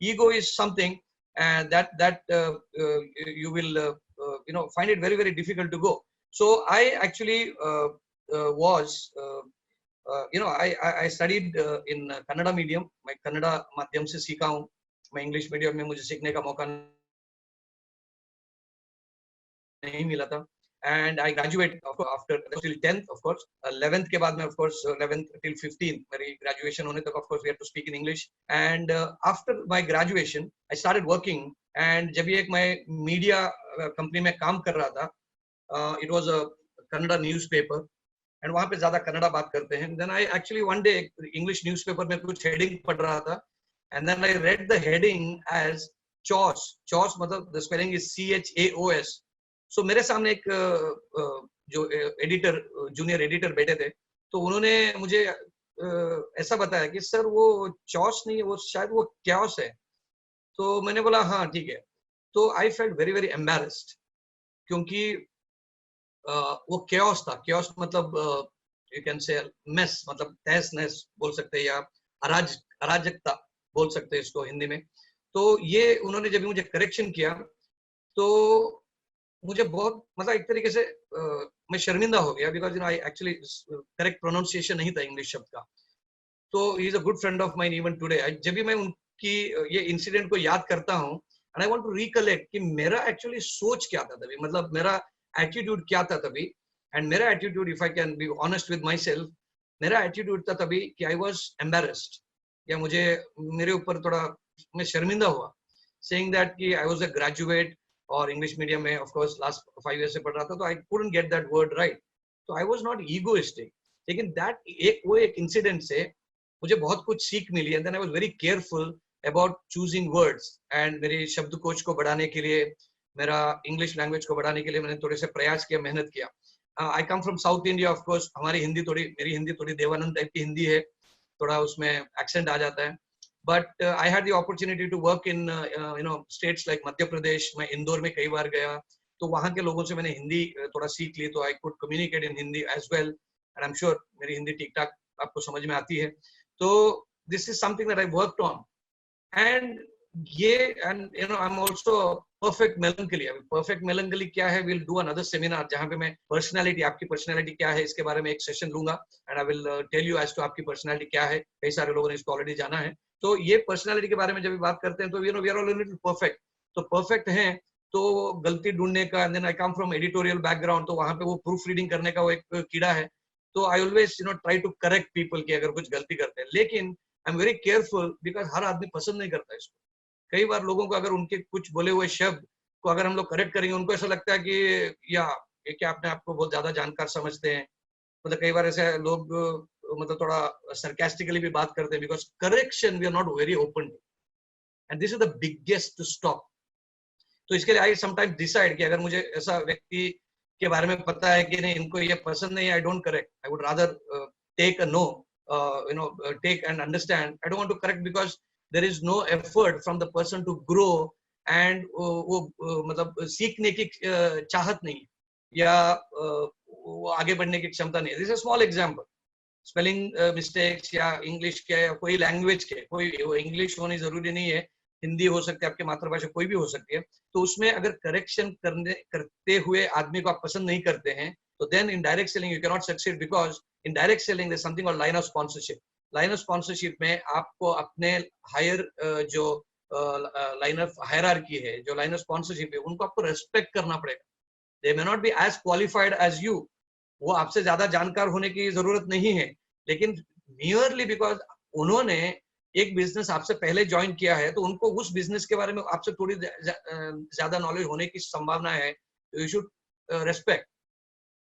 ego is something, and that you will find it very very difficult to go. So I actually was I studied in Kannada medium. मैं कन्नड़ा माध्यम से सीखा हूँ. मैं English medium में मुझे सीखने का मौका नहीं मिला था. And I graduated after till 10th, of course. 11th के बाद में, of course, 11th till 15th मेरी graduation होने तक, of course, we had to speak in English. And after my graduation, I started working. And जब ये एक मैं media company में काम कर रहा था, it was a Kannada newspaper. And वहाँ पे ज़्यादा कन्नड़ा बात करते हैं. Then I actually one day English newspaper में कुछ heading पढ़ रहा था. And then I read the heading as CHOS. CHOS मतलब the spelling is CHAOS. So मेरे सामने एक जो एडिटर, जूनियर एडिटर बैठे थे, तो उन्होंने मुझे ऐसा बताया कि सर वो चॉस नहीं है, वो शायद वो क्यास है. तो मैंने बोला हाँ ठीक है. तो I felt very very embarrassed, क्योंकि वो क्यास था. क्यास मतलब यू कैन से मेस, मतलब तहस नहस बोल सकते हैं, या अराजकता बोल सकते हैं इसको हिंदी में. तो ये उन्होंने जब मुझे करेक्शन किया तो मुझे बहुत मतलब एक तरीके से मैं शर्मिंदा हो गया, because I actually correct pronunciation नहीं था इंग्लिश शब्द का. तो he is a good friend of mine even today. जब भी मैं उनकी ये इंसिडेंट को याद करता हूँ, and I want to recollect कि मेरा एक्चुअली सोच क्या था तभी, मतलब मेरा एटीट्यूड क्या था तभी. एंड मेरा attitude, if I can be honest with my self, मेरा एटीट्यूड था तभी कि आई वॉज एम्बेरेस्ड, या मुझे मेरे ऊपर थोड़ा मैं शर्मिंदा हुआ, सेइंग दैट कि आई वॉज अ ग्रेजुएट और इंग्लिश मीडियम में ऑफ कोर्स लास्ट 5 ईयर से पढ़ रहा था, तो I couldn't get that word right. तो आई वाज नॉट ईगोइस्टिक. लेकिन दैट वो एक इंसिडेंट से मुझे बहुत कुछ सीख मिली. And then I was very careful about choosing words. And मेरे शब्दकोश को बढ़ाने के लिए, मेरा इंग्लिश लैंग्वेज को बढ़ाने के लिए मैंने थोड़े से प्रयास किया, मेहनत किया. I come from South India. Of course हमारी हिंदी थोड़ी, मेरी हिंदी थोड़ी देवानंद टाइप की हिंदी है, थोड़ा उसमें एक्सेंट आ जाता है. But I had the opportunity to work in states like Madhya Pradesh. मैं इंदौर में कई बार गया, तो वहाँ के लोगों से मैंने हिंदी थोड़ा सीख ली, तो I could communicate in Hindi as well. And I'm sure मेरी हिंदी ठीक ठाक आपको समझ में आती है. तो this is something that I worked on. And ये, and I'm also perfect melancholy. Perfect melancholy क्या है? We'll do another seminar जहाँ पे मैं personality, आपकी personality क्या है, इसके बारे में एक सेशन लूंगा. And I will tell you as to आपकी personality क्या है. कई सारे लोगों ने इसको ऑलरेडी जाना है. तो ये पर्सनालिटी के बारे में जब भी बात करते हैं तो we are all a little perfect. तो परफेक्ट हैं तो गलती ढूंढने का. And then I come from editorial background, तो वहां पे वो प्रूफ रीडिंग करने का वो एक कीड़ा है. तो I always try to correct people कि अगर कुछ गलती करते हैं. लेकिन I am very careful, because हर आदमी पसंद नहीं करता इसको. कई बार लोगों को अगर उनके कुछ बोले हुए शब्द को अगर हम लोग करेक्ट करेंगे, उनको ऐसा लगता है कि या ये क्या अपने आप को बहुत ज्यादा जानकार समझते हैं. मतलब कई बार ऐसे लोग मतलब थोड़ा सरकास्टिकली भी बात करते हैं, because correction we are not very open to. And this is the biggest to stop. तो इसके लिए आई समटाइम्स डिसाइड कि अगर मुझे ऐसा व्यक्ति के बारे में पता है कि नहीं, इनको ये पसंद नहीं है, I don't correct. I would rather take a no, take and understand. I don't want to correct because there is no effort from the person to grow. And वो मतलब सीखने की चाहत नहीं है, या वो आगे बढ़ने की क्षमता नहीं है. This is a small example. Spelling mistakes या इंग्लिश के या कोई लैंग्वेज के, कोई इंग्लिश होनी जरूरी नहीं है, हिंदी हो सकती है, आपकी मातृभाषा कोई भी हो सकती है. तो उसमें अगर करेक्शन करते हुए आदमी को आप पसंद नहीं करते हैं, तो then in direct selling you can not succeed, because in direct selling there something called line of sponsorship. Line of sponsorship में आपको अपने हायर जो लाइन ऑफ हायरार्की है, जो लाइन ऑफ स्पॉन्सरशिप है, उनको आपको रेस्पेक्ट करना पड़ेगा. They may not be as qualified as you. वो आपसे ज्यादा जानकार होने की जरूरत नहीं है, लेकिन नियरली बिकॉज उन्होंने एक बिजनेस आपसे पहले ज्वाइन किया है, तो उनको उस बिजनेस के बारे में आपसे थोड़ी ज्यादा नॉलेज होने की संभावना है. You should respect.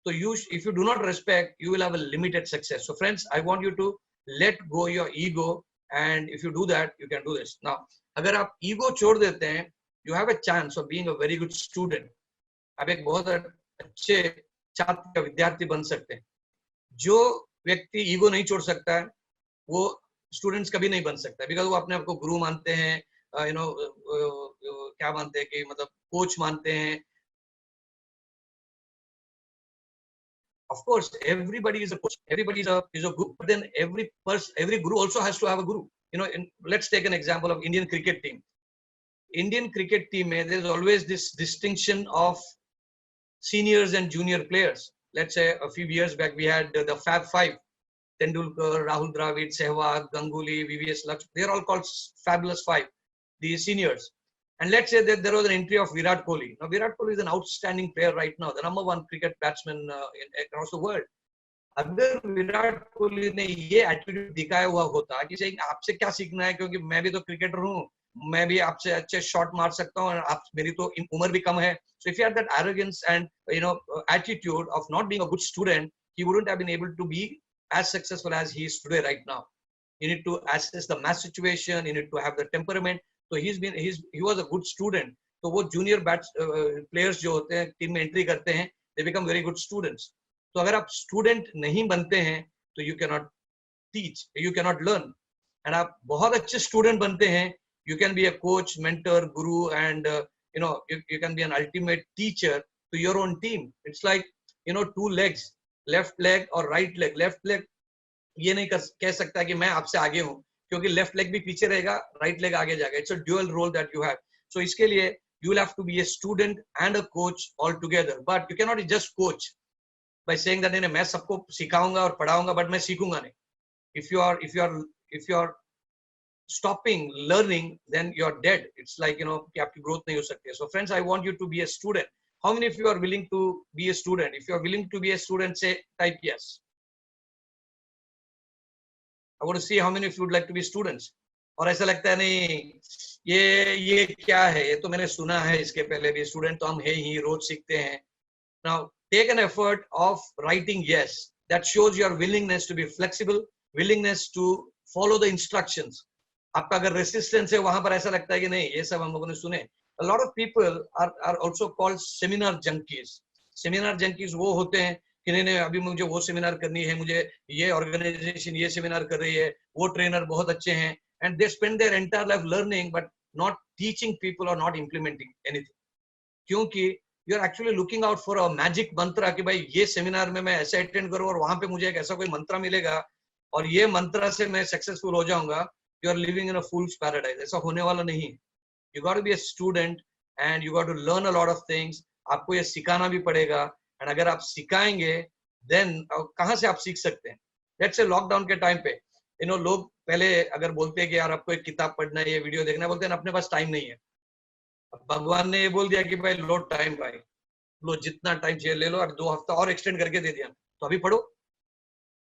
तो if you do not respect, you will have a limited success. So friends, I want you to let go your ego, and if you do that, you can do this. Now अगर आप ego छोड़ देते हैं, you have a chance of being a very good student. आप एक बहुत अच्छे छात्र का विद्यार्थी बन सकते हैं. जो व्यक्ति ईगो नहीं छोड़ सकता है, वो स्टूडेंट्स कभी नहीं बन सकता, बिकॉज वो अपने आप को गुरु मानते हैं, क्या मानते हैं कि मतलब कोच मानते हैं. Of course, everybody is a coach. Everybody is a guru. But then every guru also has to have a guru. You know, let's take an example of Indian cricket team. Indian cricket team, there's always this distinction of seniors and junior players. Let's say a few years back we had the Fab Five: Tendulkar, Rahul Dravid, Sehwag, Ganguly, VVS Lakshman. They're all called Fabulous Five, the seniors. And let's say that there was an entry of Virat Kohli. Now, Virat Kohli is an outstanding player right now, the number one cricket batsman across the world. अगर विराट कोहली ने ये attitude दिखाया हुआ होता कि saying आपसे क्या सीखना है, क्योंकि मैं भी तो क्रिकेटर हूँ, मैं भी आपसे अच्छे शॉट मार सकता हूँ और आप मेरी तो उम्र भी कम है. So if you had that arrogance and attitude of not being a good student, he wouldn't have been able to be as successful as he is today right now. You need to assess the match situation, you need to have the temperament. So he was a good student. तो वो junior players जो होते हैं team में entry करते हैं, they become very good students. तो अगर आप स्टूडेंट नहीं बनते हैं तो you can not teach, you can not learn. And आप बहुत अच्छे स्टूडेंट बनते हैं, you can be a coach, mentor, Guru, and you can be an ultimate teacher to your own team. It's like two legs, left leg और right leg. Left leg ये नहीं कह सकता कि मैं आपसे आगे हूँ, क्योंकि लेफ्ट लेग भी पीछे रहेगा, राइट लेग आगे जाएगा. It's a dual role that you have. So इसके लिए you will have to be a student and a coach all together. But you cannot just coach by saying that मैं सबको सिखाऊंगा और पढ़ाऊंगा बट मैं सीखूंगा नहीं. if you are stopping learning, then you are dead. It's like कि आपकी growth नहीं हो सकती है. So friends, I want you to be a student. How many of you are willing to be a student? If you are willing to be a student, say type yes. I want to see how many of you would like to be students. और ऐसा लगता है नहीं ये क्या है, ये तो मैंने सुना है इसके पहले भी, स्टूडेंट तो हम है ही, रोज सीखते हैं. Now take an effort of writing yes. That shows your willingness to be flexible, willingness to follow the instructions. आपका अगर resistance है, वहां पर ऐसा लगता है कि नहीं ये सब हम लोगों ने सुने. A lot of people are also called seminar junkies. Seminar junkies वो होते हैं कि नहीं अभी मुझे वो सेमिनार करनी है, मुझे ये ऑर्गेनाइजेशन ये सेमिनार कर रही है, वो ट्रेनर बहुत अच्छे हैं, and they spend their entire life learning but not teaching people or not implementing anything. क्योंकि you are actually looking out for a magic mantra कि भाई ये सेमिनार में मैं ऐसे अटेंड करूं और वहां पे मुझे एक ऐसा कोई मंत्र मिलेगा और ये मंत्र से मैं सक्सेसफुल हो जाऊंगा. You are living in a fool's paradise. ऐसा होने वाला नहीं. You got to be a student and you got to learn a lot of things. आपको ये सिखाना भी पड़ेगा, and अगर आप सिखाएंगे then कहाँ से आप सीख सकते हैं. Let's say लॉकडाउन के टाइम पे लोग पहले अगर बोलते हैं कि यार आपको एक किताब पढ़ना है, ये वीडियो देखना है, बोलते हैं अपने पास टाइम नहीं है. भगवान ने ये बोल दिया कि भाई लो टाइम, भाई लो जितना टाइम चाहिए ले लो और 2 हफ्ता और एक्सटेंड करके दे दिया, तो अभी पढ़ो.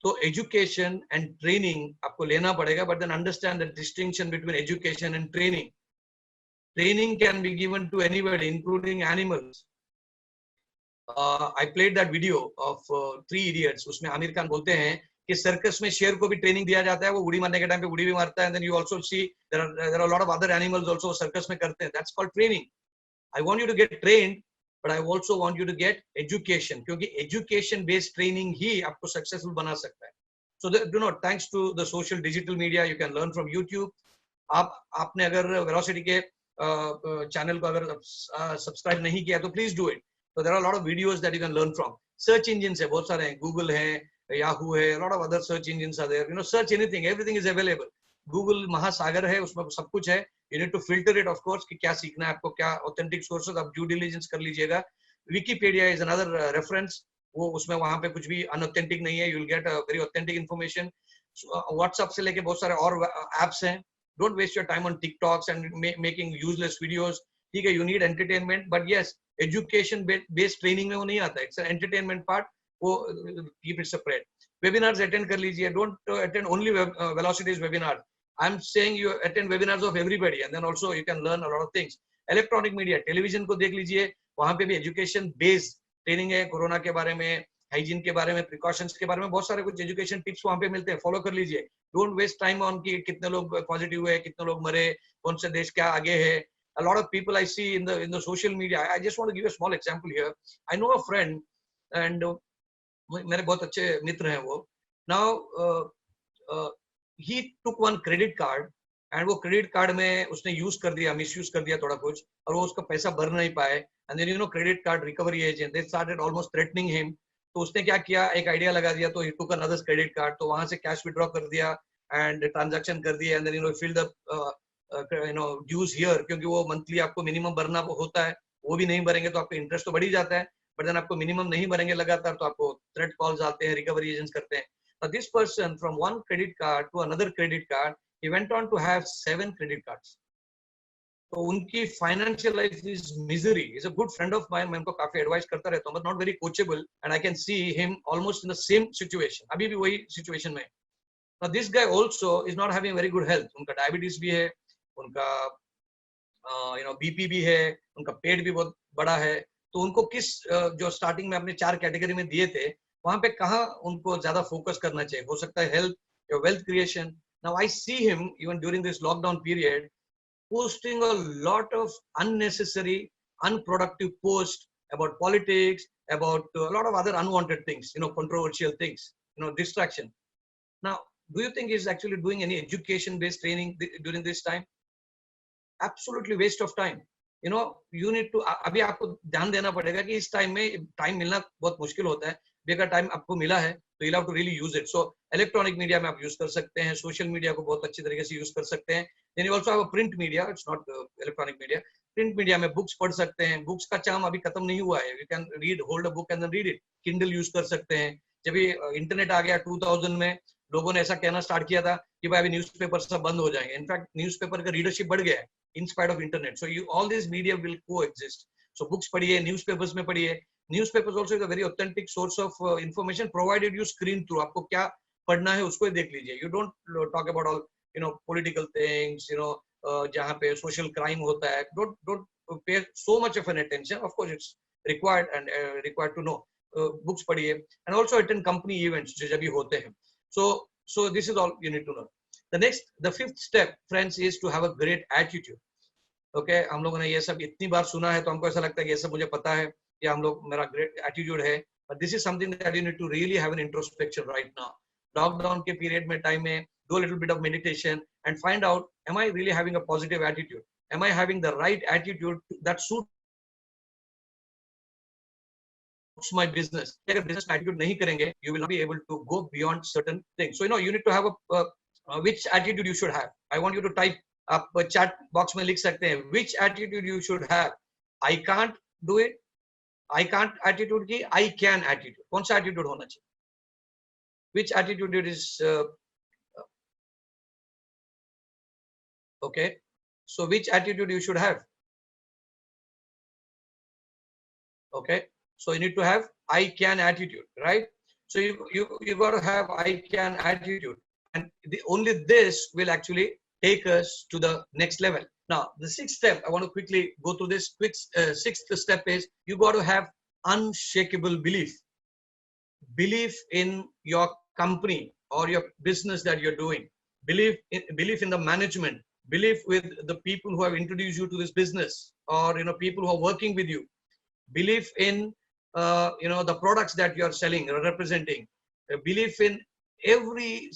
तो एजुकेशन एंड ट्रेनिंग आपको लेना पड़ेगा, but then understand the distinction between education and training. Training can be given to anybody including animals. I played that video of 3 idiots. उसमें आमिर खान बोलते हैं कि सर्कस में शेर को भी ट्रेनिंग दिया जाता है, वो उड़ी मारने के टाइम पे उड़ी भी मारता है. And then you also see there are lot of other animals also circus में करते हैं. That's called training. I want you to get trained, but I also want you to get education, क्योंकि education based training ही आपको successful बना सकता है. So do not, thanks to the social digital media, you can learn from YouTube. आपने अगर velocity के channel को अगर सब्सक्राइब नहीं किया तो please do it. So there are a lot of videos that you can learn from. Search engines है बहुत सारे हैं, Google है, Yahoo है, a lot of other search engines are there. Search anything, everything is available. Google महासागर है, उसमें सब कुछ है. You need to filter it, of course, कि क्या सीखना है आपको, क्या authentic sources, आप due diligence कर लीजिएगा. Wikipedia is another reference. वो उसमें वहाँ पे कुछ भी unauthentic नहीं है. You will get a very authentic information. WhatsApp से लेके बहुत सारे और apps हैं. Don't waste your time on TikToks and making useless videos. ठीक है, you need entertainment, but yes, education based training में वो नहीं आता. इट्स एंटरटेनमेंट पार्ट, वो keep it separate. Webinars attend कर लीजिए. Don't attend only Velocity's webinar. I am saying you attend webinars of everybody and then also you can learn a lot of things. Electronic media, television को देख लीजिए, वहां पे भी education based training है. Corona के बारे में, हाइजीन के बारे में, प्रिकॉशंस के बारे में बहुत सारे कुछ एजुकेशन टिप्स वहां पे मिलते हैं. फॉलो कर लीजिए. डोंट वेस्ट टाइम ऑन कि कितने लोग पॉजिटिव हुए, कितने लोग मरे, कौन से देश क्या आगे है. A lot of people I see in the social media. I just want to give a small example here. I know a friend and मेरे बहुत अच्छे मित्र हैं वो. Now he took one credit card and वो credit card में उसने use कर दिया, misuse कर दिया थोड़ा कुछ, और वो उसका पैसा भर नहीं पाए. And then credit card recovery agent, they started almost threatening him. तो उसने क्या किया, एक आइडिया लगा दिया, तो ही टुक अनदर क्रेडिट कार्ड, तो वहां से कैश विड्रॉ कर दिया एंड ट्रांजैक्शन कर दिया, and then fill the dues here, क्योंकि वो मंथली आपको मिनिमम भरना होता है, वो भी नहीं भरेंगे तो आपका इंटरेस्ट तो बढ़ ही जाता है, बट देन आपको मिनिमम नहीं भरेंगे लगातार तो आपको थ्रेट कॉल्स आते हैं, रिकवरी एजेंट्स करते हैं. This person from one credit card to another credit card, he went on to have 7 credit cards. तो उनकी financial life is misery. Is a good friend of mine, मैं उनको काफी advice करता रहता हूँ, but not very coachable, and I can see him almost in the same situation, अभी भी वही सिचुएशन में. Now this guy also is not having very good health. उनका डायबिटीज भी है, उनका बीपी भी है, उनका पेट भी बहुत बड़ा है. तो उनको किस जो स्टार्टिंग में अपने 4 कैटेगरी में दिए थे, वहां पे कहाँ उनको ज्यादा फोकस करना चाहिए? हो सकता है हेल्थ या wealth creation. Now I see him even during this lockdown period posting a lot of unnecessary, unproductive posts about politics, about a lot of other unwanted things, controversial things, distraction. Now, do you think he's actually doing any education-based training during this time? Absolutely waste of time. You need to, अभी आपको ध्यान देना पड़ेगा कि इस time में time मिलना बहुत मुश्किल होता है. अगर टाइम आपको मिला है तो you'll have to really use it. So electronic media में आप यूज कर सकते हैं, सोशल मीडिया को बहुत अच्छी तरीके से यूज कर सकते हैं. Then you also have a print media. It's not electronic media. Print media में बुक्स पढ़ सकते हैं. बुक्स का चार्म अभी खत्म नहीं हुआ है. You can read, hold a book and then read it. Kindle use कर सकते हैं. जब ये इंटरनेट आ गया 2000 में, लोगों ने ऐसा कहना स्टार्ट किया था कि भाई अभी न्यूज़पेपर सब बंद हो जाएंगे. इनफैक्ट न्यूज़पेपर का रीडरशिप बढ़ गया है in spite of internet. So all these media will coexist. So books पढ़िए, newspapers में पढ़िए. Newspapers also is a very authentic source of information provided you screen through. आपको क्या पढ़ना है उसको देख लीजिए. You don't talk about all political things, जहाँ पे social crime होता है. Don't pay so much of an attention. Of course it's required and required to know. Books पढ़िए and also attend company events जो जब भी होते हैं. So this is all you need to know. The fifth step, friends, is to have a great attitude. Okay, हम लोगों ने ये सब इतनी बार सुना है तो हमको ऐसा लगता है कि ये सब मुझे पता है, या हम लोग मेरा great attitude है. But this is something that you need to really have an introspection right now. Lockdown के period में time में do a little bit of meditation and find out, am I really having a positive attitude? Am I having the right attitude that suits my business? अगर business attitude नहीं करेंगे, you will not be able to go beyond certain things. So you need to have which attitude you should have. I want you to type, आप chat box में लिख सकते हैं, which attitude you should have. I can't do it, I can't attitude की I can attitude. कौन सा attitude होना चाहिए? Which attitude it is? Okay, so which attitude you should have? Okay, so you need to have I can attitude, right? So you got to have I can attitude, and only this will actually take us to the next level. Now, the sixth step, I want to quickly go through this. Sixth step is you got to have unshakable belief. Belief in your company or your business that you're doing. Belief in the management. Belief with the people who have introduced you to this business, or people who are working with you. Belief in the products that you are selling or representing. Belief in every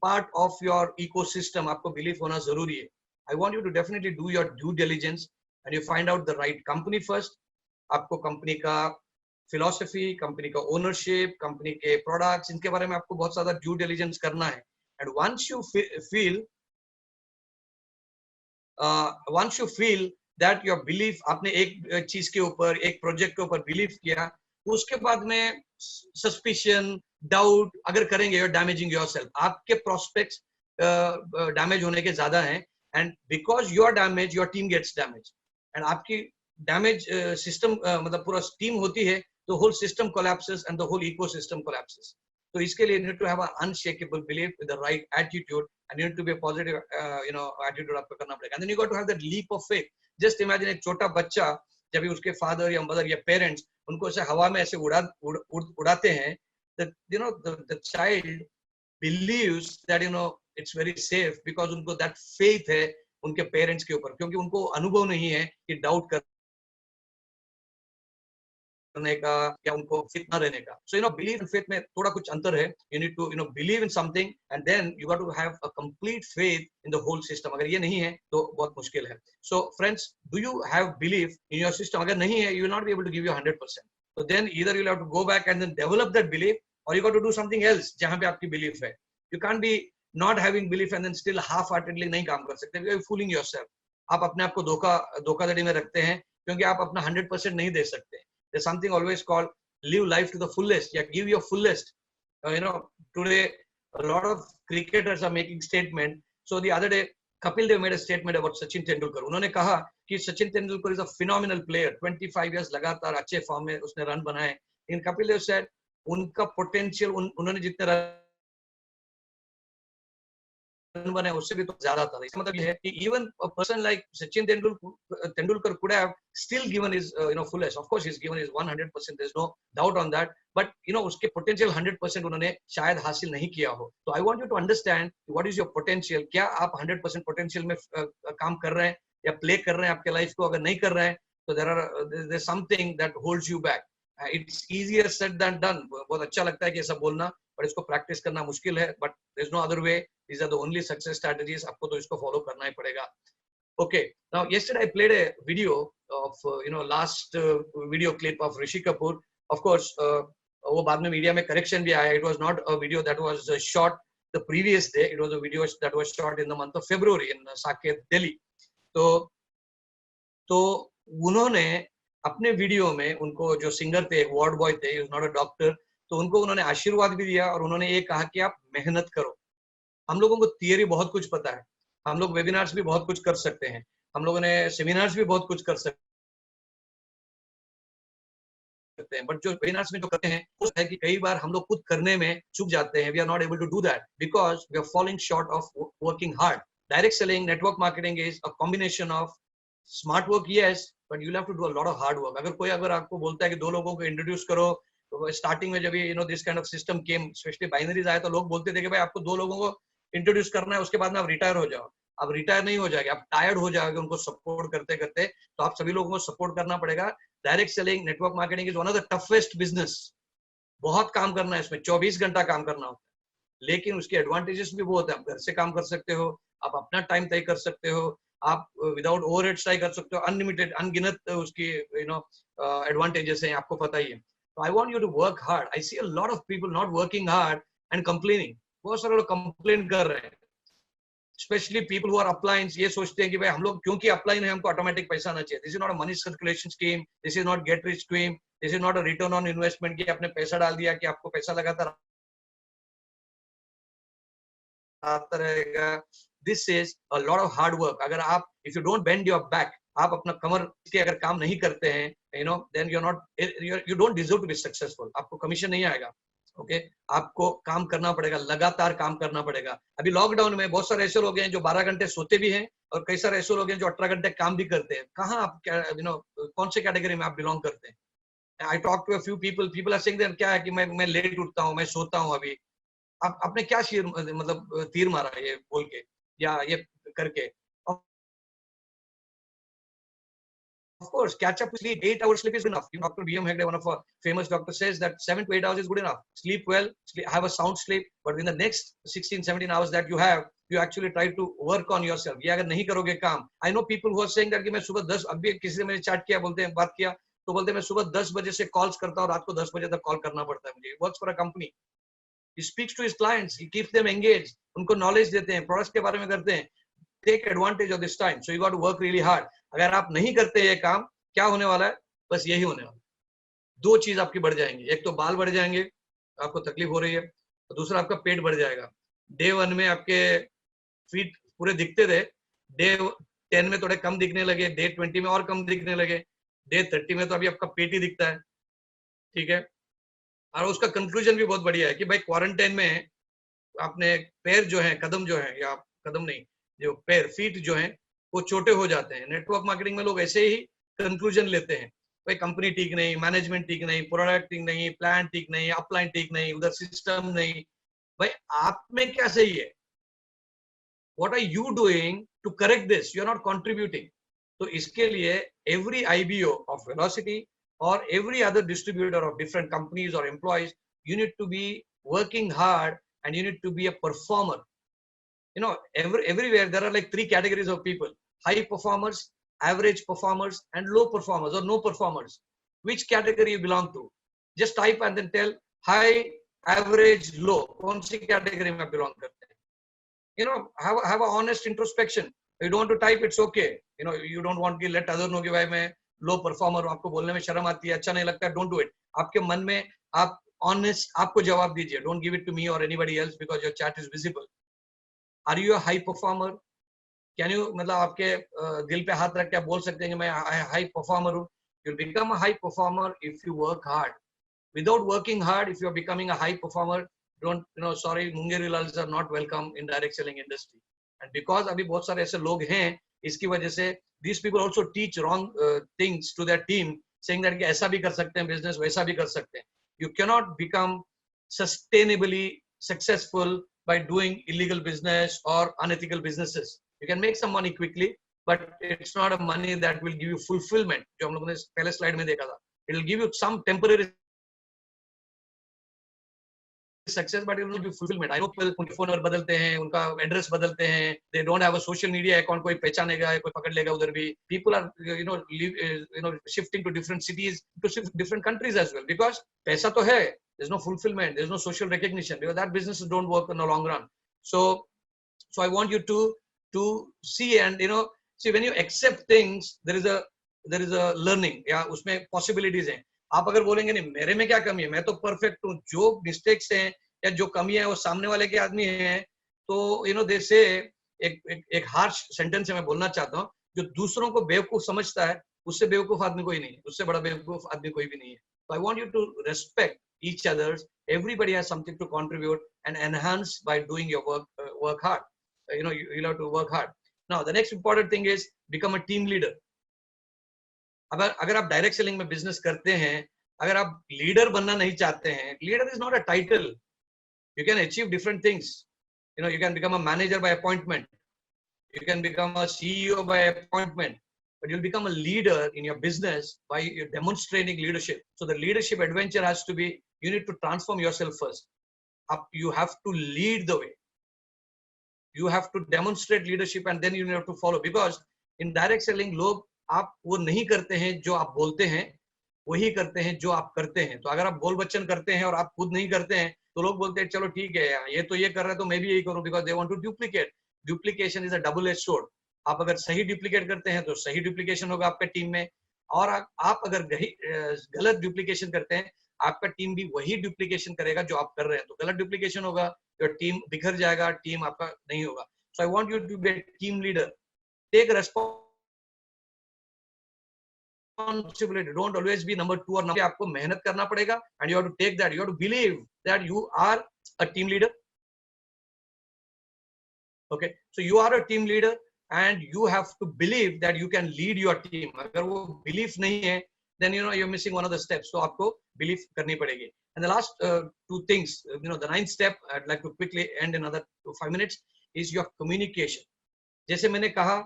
part of your ecosystem. आपको belief होना जरूरी है. I want you to definitely do your due diligence and you find out the right company first. आपको company का philosophy, company का ownership, company के products, इनके बारे में आपको बहुत ज़्यादा due diligence करना है. And once you feel that your belief, आपने एक चीज के ऊपर, एक प्रोजेक्ट के ऊपर बिलीव किया, उसके बाद में सस्पिशन, डाउट अगर करेंगे, you're damaging yourself. आपके prospects डैमेज होने के ज्यादा हैं, and because you are damaged, your team gets damaged. and आपकी डैमेज सिस्टम मतलब पूरा टीम होती है, the whole system collapses and the whole ecosystem collapses. तो इसके लिए you need to have an unshakable belief with the right attitude, and you need to be a positive attitude आपको करना पड़ेगा. And then you got to have that leap of faith. Just imagine एक छोटा बच्चा जब भी उसके father या मदर या पेरेंट्स उनको ऐसे हवा में ऐसे उड़ाते हैं, that the child believes that it's very safe because उनको that faith है उनके पेरेंट्स के ऊपर, क्योंकि उनको अनुभव नहीं है कि डाउट करने का या उनको फेथ ना रहने का. So belief and faith में थोड़ा कुछ अंतर है. You need to believe in something and then you got to have a complete faith in the whole system. अगर ये नहीं है तो बहुत मुश्किल है. So friends, do you have belief in your system? अगर नहीं है, you will not be able to give you 100%. So then either you'll have to go back and then develop that belief, or you got to do something else जहाँ पे आपकी belief है. You can't be not having belief and then still half-heartedly नहीं काम कर सकते. You're fooling yourself. आप अपने आप को धोखाधड़ी में रखते हैं क्योंकि आप अपना 100% नहीं दे सकते. There's something always called live life to the fullest. Yeah, give your fullest. Today a lot of cricketers are making statement. So the other day Kapil Dev made a statement about Sachin Tendulkar. उन्होंने कहा कि Sachin Tendulkar is a phenomenal player. 25 years लगातार अच्छे form में उसने run बनाए. In Kapil Dev said उनका potential उन्होंने जितने रन बनाए उससे भी तो ज्यादा था. इसका मतलब ये है कि even a person like Sachin Tendulkar could have still given his fullest. Of course he's given his 100%. There's no doubt on that. But उसके potential 100% उन्होंने शायद हासिल नहीं किया हो. So I want you to understand what is your potential. क्या आप 100% potential में काम कर रहे हैं या प्ले कर रहे हैं आपके लाइफ को? अगर नहीं कर रहे हैं तो there's something that holds you back. It's easier said than done. बहुत अच्छा लगता है कि ऐसा बोलना, पर इसको प्रैक्टिस करना मुश्किल है. But there's no other way. These are the only success strategies. आपको तो इसको फॉलो करना ही पड़ेगा. Okay. Now yesterday I played a video of last video clip of Rishi Kapoor. Of course वो बाद में मीडिया में करेक्शन भी आया. It was not a video that was shot the previous day. It was a video that was shot in the month of February in Saket, Delhi. तो उन्होंने अपने video में उनको जो सिंगर थे, वार्ड बॉय थे, नॉट अ डॉक्टर, तो उनको उन्होंने आशीर्वाद भी दिया और उन्होंने ये कहा कि आप मेहनत करो. हम लोगों को थियरी बहुत कुछ पता है, हम लोग वेबिनार्स भी बहुत कुछ कर सकते हैं, हम लोगों ने सेमिनार्स भी बहुत कुछ कर सकते हैं, बट जो वेबिनार्स में जो करते हैं वो है कि कई बार हम लोग खुद करने में चूक जाते हैं. We are not able to do that because we are falling short of working hard. Direct selling, network marketing is a combination of smart work, yes, but you'll have to do a lot of hard work. अगर आपको बोलता है कि दो लोगों को introduce करो, तो स्टार्टिंग में जब ये this kind of system came, specially binaries आए, तो लोग बोलते थे कि भाई आपको दो लोगों को इंट्रोड्यूस करना है, उसके बाद में आप रिटायर हो जाओ. आप रिटायर नहीं हो जाएंगे, आप टायर्ड हो जाओगे उनको सपोर्ट करते करते. तो आप सभी लोगों को सपोर्ट करना पड़ेगा. Direct selling, network marketing is one of the toughest business. बहुत काम करना है इसमें, 24 घंटा काम करना होता है, लेकिन उसके एडवांटेजेस भी बहुत है. आप घर से काम कर सकते हो, आप अपना टाइम तय कर सकते हो, आप विदाउट ओवरहेड्स ट्राई कर सकते हो, अनलिमिटेड अनगिनत उसकी एडवांटेजेस हैं, आपको पता ही है. तो I want you to work hard. I see a lot of people not working hard and complaining. बहुत सारे लोग कंप्लेन कर रहे हैं, specially people who are upline. ये सोचते हैं कि भाई हम लोग क्योंकि अपलाइन है हमको ऑटोमेटिक पैसा आना चाहिए. This is not a money circulation scheme, this is not get rich scheme, this is not a return on investment कि आपने पैसा डाल दिया कि आपको पैसा लगातार आता रहेगा. This is a lot of hard work. अगर आप if you don't bend your back, आप अपना कमर के अगर काम नहीं करते हैं, then you don't deserve to be successful. आपको कमीशन नहीं आएगा. ओके, आपको काम करना पड़ेगा, लगातार काम करना पड़ेगा. अभी लॉकडाउन में बहुत सारे ऐसे लोग हैं जो 12 घंटे सोते भी हैं और कई सारे ऐसे लोग हैं जो 18 घंटे काम भी करते हैं. कहाँ आप कौन से कैटेगरी में आप बिलोंग करते हैं? I talk to a few people are saying that क्या है कि मैं लेट उठता हूँ, मैं सोता हूँ. अभी आपने क्या मतलब तीर मारा ये बोल के या ये करके? Of course, catch up sleep. 8 hours sleep is enough. Dr. B.M. Hegde, one of our famous doctors, says that 7 to 8 hours is good enough. Sleep well, have a sound sleep, but in the next 16, 17 hours that you have, you actually try to work on yourself. ये अगर नहीं करोगे काम, I know people who are saying that कि मैं सुबह 10, अभी किसी ने मेरे चैट किया, बोलते हैं बात किया, तो बोलते हैं मैं सुबह 10 बजे से कॉल्स करता हूँ, रात को 10 बजे तक कॉल करना पड़ता है मुझे. Works for a company. He speaks to his clients, he keeps them engaged, उनको knowledge देते हैं, प्रोडक्ट्स के बारे में करते हैं. Take advantage of this time. So you got to work really hard. अगर आप नहीं करते ये काम, क्या होने वाला है? बस यही होने वाला है. दो चीज आपकी बढ़ जाएंगी. एक तो बाल बढ़ जाएंगे, आपको तकलीफ हो रही है, और दूसरा आपका पेट बढ़ जाएगा. डे 1 में आपके फीट पूरे दिखते थे, डे 10 में थोड़े कम दिखने लगे, डे 20 में और कम दिखने लगे, डे 30 में तो अभी आपका पेट ही दिखता है. ठीक है. और उसका कंक्लूजन भी बहुत बढ़िया है कि भाई क्वारंटाइन में आपने पैर जो है, कदम जो है, या कदम नहीं, जो पैर फीट जो है वो छोटे हो जाते हैं. नेटवर्क मार्केटिंग में लोग ऐसे ही कंक्लूजन लेते हैं, भाई कंपनी ठीक नहीं, मैनेजमेंट ठीक नहीं, प्रोडक्ट ठीक नहीं, प्लान ठीक नहीं, अपलाइन ठीक नहीं, उधर सिस्टम नहीं. भाई आप में क्या सही है? What are you doing to correct this? You are not contributing. तो इसके लिए every IBO of Velocity or every other distributor of different companies or employees, you need to be working hard and you need to be a performer. Everywhere there are like 3 categories of people: high performers, average performers, and low performers or no performers. which category you belong to. Just type and then tell high, average, low. कौन सी category में belong करते हैं? You know, have a honest introspection. You don't want to type, it's okay. You know, you don't want to let other know कि भाई मैं low performer हूँ, आपको बोलने में शर्म आती है, अच्छा नहीं लगता है, don't do it. आपके मन में आप honest, आपको जवाब दीजिए. Don't give it to me or anybody else because your chat is visible. Are you a high performer? Can you, मतलब आपके दिल पे हाथ रख के आप बोल सकते हैं कि मैं high performer हूँ? You'll become a high performer if you work hard. Without working hard, if you're becoming a high performer, don't, you know, sorry, Mungerilas are not welcome in direct selling industry. And because अभी बहुत सारे ऐसे लोग हैं, इसकी वजह से these people also teach wrong things to their team, saying that कि ऐसा भी कर सकते हैं business, वैसा भी कर सकते हैं. You cannot become sustainably successful by doing illegal business or unethical businesses. You can make some money quickly, but it's not a money that will give you fulfillment. जो हम लोगों ने पहले slide में देखा था. It will give you some temporary success, but it will not be fulfillment. I know people उनके phone number बदलते हैं, उनका एड्रेस बदलते हैं, they don't have a social media account, कोई पहचानेगा, कोई पकड़ लेगा उधर भी. People are, shifting to different cities, to different countries as well, because पैसा तो है, there's no fulfillment, there's no social recognition, because that businesses don't work in the long run. So I want you to see, and see, when you accept things, there is a learning, या उसमें possibilities हैं. आप अगर बोलेंगे नहीं मेरे में क्या कमी है, मैं तो परफेक्ट हूँ, जो मिस्टेक्स हैं या जो कमी है वो सामने वाले के आदमी हैं, तो दे से एक हार्श सेंटेंस मैं बोलना चाहता हूँ, जो दूसरों को बेवकूफ समझता है उससे बेवकूफ आदमी कोई नहीं है, उससे बड़ा बेवकूफ आदमी कोई भी नहीं है. So I want you to respect each others. Everybody has something to contribute and enhance by doing your work hard. You have to work hard. Now the next important thing is become a team leader. अगर आप direct selling में business करते हैं, अगर आप leader बनना नहीं चाहते हैं, leader is not a title. You can achieve different things. You can become a manager bye appointment, you can become a CEO by appointment, but you'll become a leader in your business by demonstrating leadership. So the leadership adventure has to be, you need to transform yourself first. You have to lead the way. You have to demonstrate leadership and then you have to follow, because in direct selling लोग आप वो नहीं करते हैं जो आप बोलते हैं, वही करते हैं जो आप करते हैं. तो अगर आप बोल बच्चन करते हैं और आप खुद नहीं करते हैं, तो लोग बोलते हैं चलो ठीक है यार, ये तो ये कर रहा है तो मैं भी यही करूं, because they want to duplicate. Duplication is a double-edged sword. आप अगर सही डुप्लीकेट करते हैं तो सही डुप्लीकेशन होगा आपके टीम में, और आप अगर गलत डुप्लीकेशन करते हैं, आपका टीम भी वही डुप्लीकेशन करेगा जो आप कर रहे हैं, तो गलत डुप्लीकेशन होगा, your टीम बिखर जाएगा, टीम आपका नहीं होगा. So I want you to be a team leader. Take responsibility. Don't always be number 2 or number 3. आपको मेहनत करना पड़ेगा, and you have to take that. You have to believe that you are a team leader. Okay, so you are a team leader and you have to believe that you can lead your team. अगर वो belief नहीं है, then you're missing one of the steps. So आपको belief करनी पड़ेगी. And the last 2 things, the 9th step, I'd like to quickly end another 5 minutes, is your communication. जैसे मैंने कहा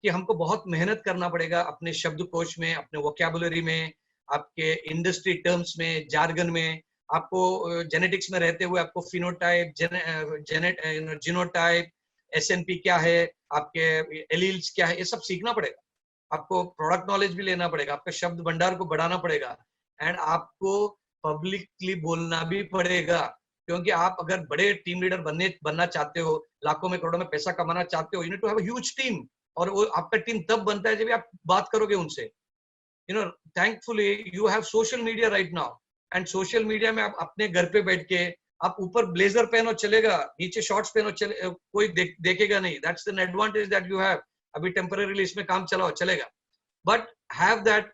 कि हमको बहुत मेहनत करना पड़ेगा अपने शब्दकोश में, अपने वोकैबुलरी में, आपके इंडस्ट्री टर्म्स में, जार्गन में. आपको जेनेटिक्स में रहते हुए आपको फिनोटाइप, जीनोटाइप, SNP क्या है, आपके एलील्स क्या है, ये सब सीखना पड़ेगा. आपको प्रोडक्ट नॉलेज भी लेना पड़ेगा, आपका शब्द भंडार को बढ़ाना पड़ेगा, एंड आपको पब्लिकली बोलना भी पड़ेगा. क्योंकि आप अगर बड़े टीम लीडर बनना चाहते हो, लाखों में करोड़ों में पैसा कमाना चाहते हो, you need to have a huge team. और वो आपका टीम तब बनता है जब आप बात करोगे उनसे. Thankfully you have social media right now, and social media में आप अपने घर पे बैठ के, आप ऊपर ब्लेजर पहनो चलेगा, नीचे शॉर्ट्स पहनो कोई देखेगा नहीं. That's an advantage that you have. अभी टेम्पररीली इसमें काम चलाओ चलेगा, but have that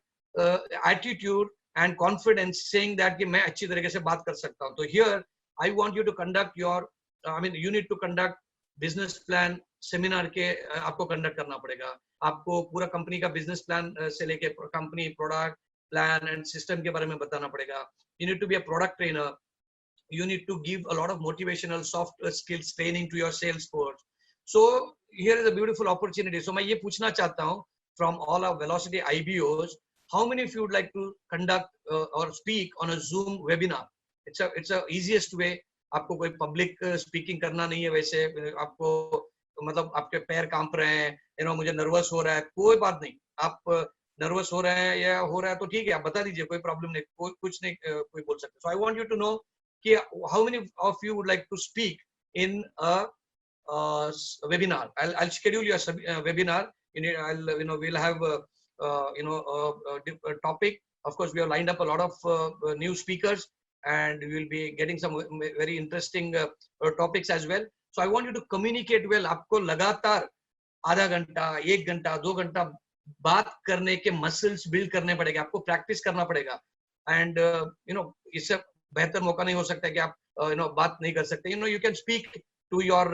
attitude and confidence saying that कि मैं अच्छी तरीके से बात कर सकता हूँ. तो here I want you to conduct your, you need to conduct business plan seminar के आपको कंडक्ट करना पड़ेगा. आपको पूरा कंपनी का बिजनेस प्लान से लेके company, product, plan and system के बारे में बताना पड़ेगा. You need to be a product trainer. You need to give a lot of motivational soft skills training to your sales force. So here is a beautiful opportunity. So मैं ये पूछना चाहता हूँ from all our Velocity IBOs, how many of you would like to conduct or speak on a Zoom webinar? It's a easiest way. आपको कोई public speaking करना नहीं है, वैसे आपको मतलब आपके पैर कांप रहे हैं, मुझे नर्वस हो रहा है, कोई बात नहीं. आप नर्वस हो रहे हैं या हो रहा है तो ठीक है, आप बता दीजिए, कोई प्रॉब्लम नहीं, कोई कुछ नहीं, कोई बोल सकते. So I want you to know कि how many of you would like to speak in a webinar. I'll schedule your webinar. We'll have a topic. Of course, we have lined up a lot of new speakers, and we will be getting some very interesting topics as well. So I want you to communicate well. आपको लगातार आधा घंटा, 1 घंटा, 2 घंटा बात करने के muscles build करने पड़ेंगे, आपको प्रैक्टिस करना पड़ेगा. एंड इससे बेहतर मौका नहीं हो सकता है कि आप बात नहीं कर सकते. You can speak to your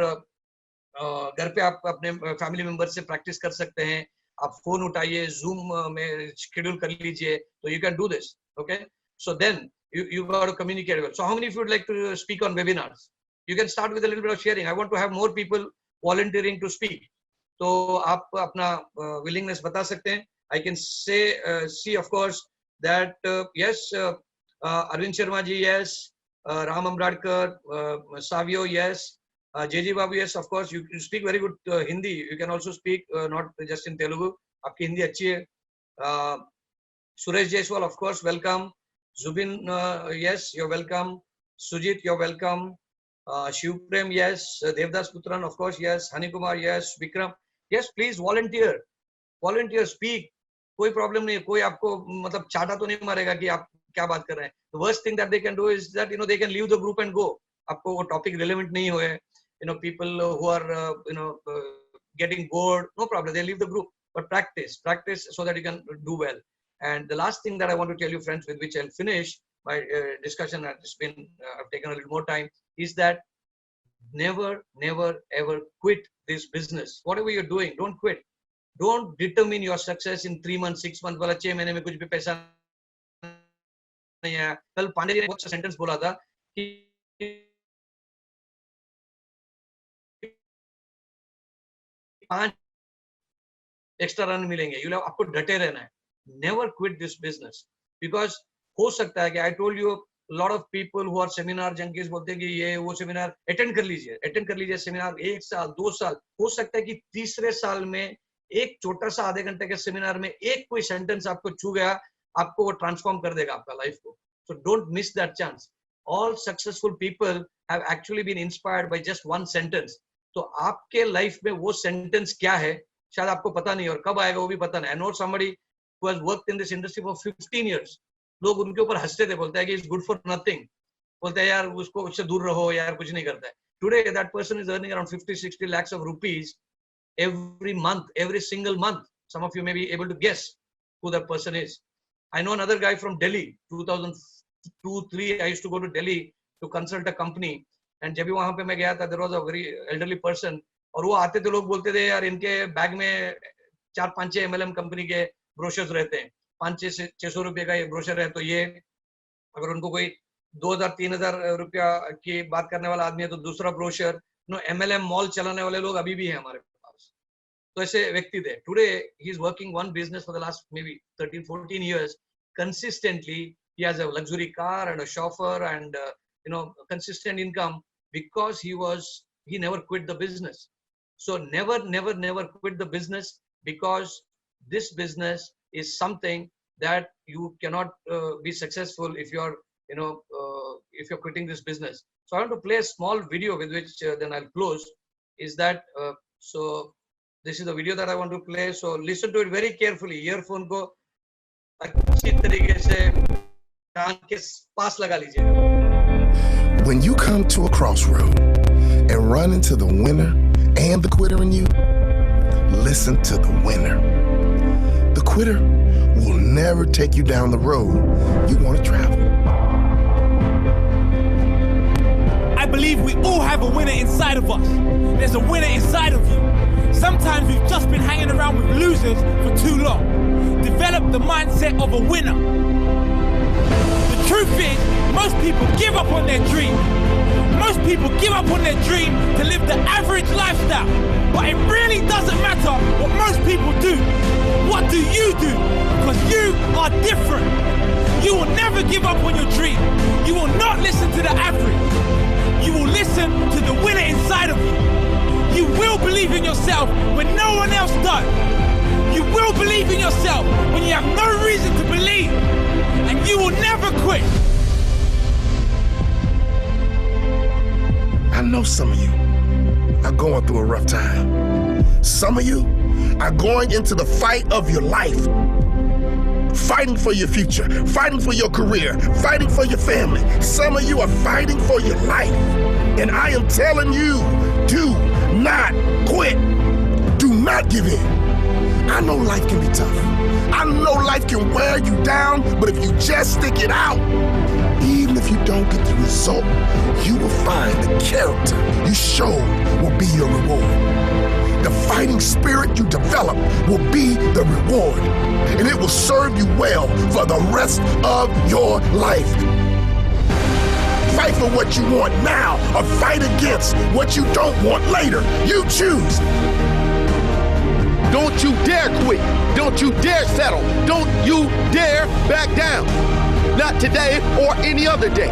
घर पे, आप अपने फैमिली मेंबर से प्रैक्टिस कर सकते हैं. आप फोन उठाइए, जूम में शेड्यूल कर लीजिए, तो you can do this. Okay, so then you got to communicate well. So how many of you would like to speak on webinars? You can start with a little bit of sharing. I want to have more people volunteering to speak. तो आप अपना willingness बता सकते हैं. I can say see of course that yes, Arvind Sharma ji, yes, Ram Amradkar, Savio, yes, JJ Babu, yes, of course. You speak very good Hindi. You can also speak not just in Telugu. आपकी हिंदी अच्छी है. Suresh Jaiswal, of course, welcome. Zubin, yes, you're welcome. Sujit, you're welcome. Shivprem, yes. Devdas Putran, of course, yes. Hani Kumar, yes. Vikram, yes. Please volunteer. Volunteer, speak. कोई problem नहीं है. कोई आपको मतलब चाटा तो नहीं मारेगा कि आप क्या बात कर रहे हैं. The worst thing that they can do is that they can leave the group and go. आपको वो topic relevant नहीं होए. People who are getting bored, no problem. They leave the group. But practice so that you can do well. And the last thing that I want to tell you, friends, with which I'll finish my discussion, I've taken a little more time, is that never, ever quit this business. Whatever you're doing, don't quit. Don't determine your success in 3 months, 6 months. बोला 6 महीने में कुछ भी पैसा नहीं आया. कल पांडे जी ने बहुत सेंटेंस बोला था कि 5 एक्स्ट्रा रन मिलेंगे. आपको डटे रहना है. Never quit this business, because हो सकता है कि I told you a lot of people who are seminar junkies बोलते हैं कि ये वो सेमिनार अटेंड कर लीजिए सेमिनार 1 साल 2 साल. हो सकता है कि तीसरे साल में एक छोटा सा आधे घंटे के सेमिनार में एक कोई सेंटेंस आपको छू गया, आपको वो ट्रांसफॉर्म कर देगा आपका लाइफ को. So don't miss that chance. All successful people have actually been inspired by just one sentence. तो आपके लाइफ में वो सेंटेंस क्या है शायद आपको पता नहीं, और कब आएगा वो भी पता नहीं. I know somebody who has worked in this industry for 15 years. लोग उनके ऊपर हंसते थे, बोलता है कि it's good for nothing. बोलता है यार उसको उससे दूर रहो यार, कुछ नहीं करता है. Today that person is earning around 50-60 lakhs of rupees every month, every single month. Some of you may be able to guess who that person is. I know another guy from Delhi. 2002-3 I used to go to Delhi to consult a company, and जब भी वहां पे मैं गया था, there was a very elderly person, और वो आते थे, लोग बोलते थे यार इनके बैग में 4-5 MLM कंपनी के ब्रोशर्स रहते हैं, 500-600 रुपए का ये ब्रोशर है. तो ये अगर उनको कोई 2000-3000 रुपया की बात करने वाला आदमी है तो दूसरा ब्रोशर. MLM मॉल चलाने वाले लोग अभी भी हैं हमारे पास. तो ऐसे व्यक्ति थे. Today he is working one business for the last maybe 13-14 years consistently. He has a luxury car and a chauffeur and consistent income because he never quit the business. So never quit the business, because this business is something that you cannot be successful if you're quitting this business. So I want to play a small video with which then I'll close. Is that so? This is the video that I want to play. So listen to it very carefully. Earphone को अच्छी तरीके से कान के पास लगा लीजिएगा. When you come to a crossroad and run into the winner and the quitter in you, listen to the winner. The quitter will never take you down the road you want to travel. I believe we all have a winner inside of us. There's a winner inside of you. Sometimes we've just been hanging around with losers for too long. Develop the mindset of a winner. The truth is, most people give up on their dream. Most people give up on their dream to live the average lifestyle. But it really doesn't matter what most people do. What do you do? Because you are different. You will never give up on your dream. You will not listen to the average. You will listen to the winner inside of you. You will believe in yourself when no one else does. You will believe in yourself when you have no reason to believe. And you will never quit. I know some of you are going through a rough time. Some of you are going into the fight of your life. Fighting for your future, fighting for your career, fighting for your family. Some of you are fighting for your life. And I am telling you, do not quit. Do not give in. I know life can be tough. I know life can wear you down, but if you just stick it out, even if you don't get the result, you will find the character you show will be your reward. The fighting spirit you develop will be the reward, and it will serve you well for the rest of your life. Fight for what you want now, or fight against what you don't want later. You choose. Don't you dare quit. Don't you dare settle. Don't you dare back down. Not today or any other day.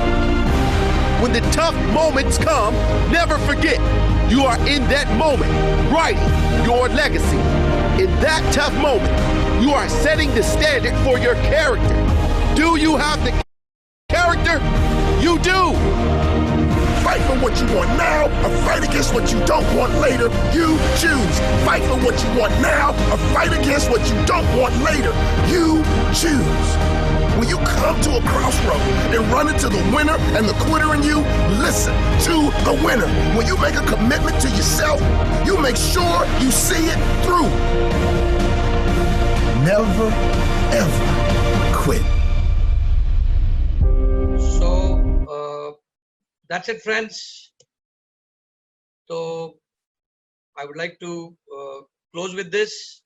When the tough moments come, never forget you are in that moment writing your legacy. In that tough moment, you are setting the standard for your character. Do you have the character? You do. Fight for what you want now, or fight against what you don't want later. You choose. Fight for what you want now, or fight against what you don't want later. You choose. When you come to a crossroad and run into the winner and the quitter in you, listen to the winner. When you make a commitment to yourself, you make sure you see it through. Never, ever quit. So, that's it, friends. So I would like to close with this.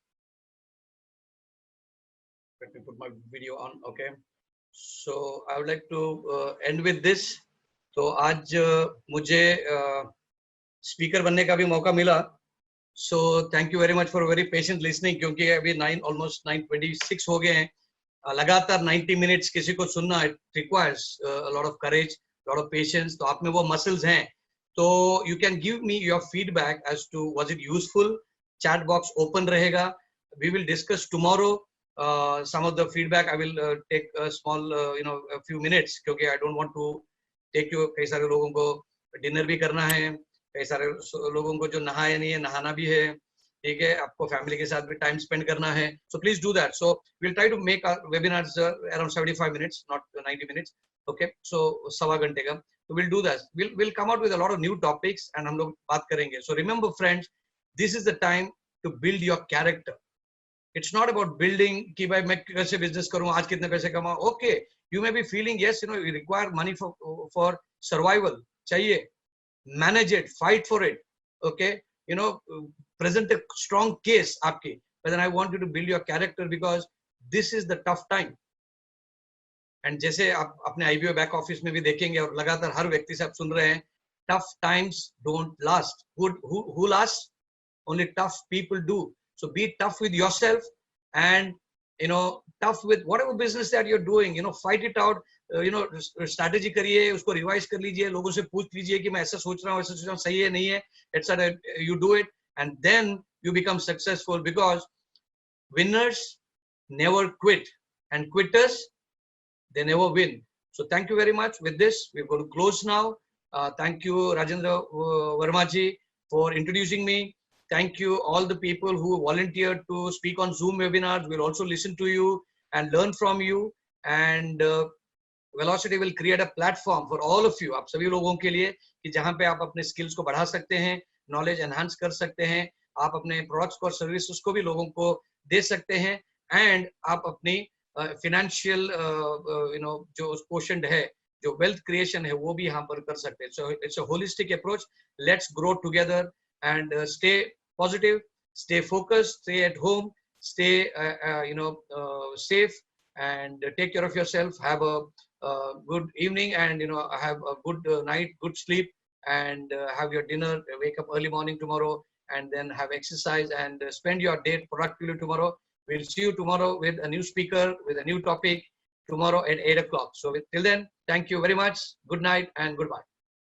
Let me put my video on. Okay. So I would like to end with this. तो आज मुझे speaker बनने का भी मौका मिला. So thank you very much for very patient listening, क्योंकि अभी almost 9:26 हो गए हैं. लगातार 90 minutes किसी को सुनना, it requires a lot of courage, a lot of patience. तो आप में वो muscles हैं. तो you can give me your feedback as to was it useful. Chat box open रहेगा. We will discuss tomorrow. Some of the feedback I will take a small, a few minutes, क्योंकि I don't want to take you. कई सारे लोगों को dinner भी करना है, कई सारे लोगों को जो नहाया नहीं है नहाना भी है, ठीक है, आपको family के साथ भी time spend करना है. So please do that. So we'll try to make our webinars around 75 minutes, not 90 minutes. Okay, so सवा घंटे का. So we'll do that. We'll come out with a lot of new topics and हम लोग बात करेंगे. So remember, friends, this is the time to build your character. It's not about building कि भाई मैं कैसे business करूँ, आज कितने पैसे कमाऊँ. Okay, you may be feeling yes, you require money for survival. चाहिए, manage it, fight for it. Okay, present a strong case आपकी. But then I want you to build your character because this is the tough time. And जैसे आप अपने IBO back office में भी देखेंगे और लगातार हर व्यक्ति से आप सुन रहे हैं, tough times don't last. Who lasts? Only tough people do. So be tough with yourself and, tough with whatever business that you're doing, fight it out, strategy करिए, उसको revise कर लीजिए, लोगों से पूछ लीजिए कि मैं ऐसा सोच रहा हूँ, सही है, नहीं है, etc. You do it and then you become successful because winners never quit and quitters, they never win. So thank you very much. With this, we're going to close now. Thank you, Rajendra Verma ji, for introducing me. Thank you all the people who volunteered to speak on Zoom webinars. We'll also listen to you and learn from you. And Velocity will create a platform for all of you, आप सभी लोगों के लिए, कि जहाँ पे आप अपने skills को बढ़ा सकते हैं, knowledge enhance कर सकते हैं, आप अपने products को और services को भी लोगों को दे सकते हैं, and आप अपनी financial, जो quotient है, जो wealth creation है, वो भी यहाँ पर कर सकते हैं. So it's a holistic approach. Let's grow together and stay positive, stay focused, stay at home, stay, safe, and take care of yourself. Have a good evening, and have a good night, good sleep, and have your dinner. Wake up early morning tomorrow, and then have exercise and spend your day productively tomorrow. We'll see you tomorrow with a new speaker, with a new topic tomorrow at 8 o'clock. So till then, thank you very much. Good night and goodbye.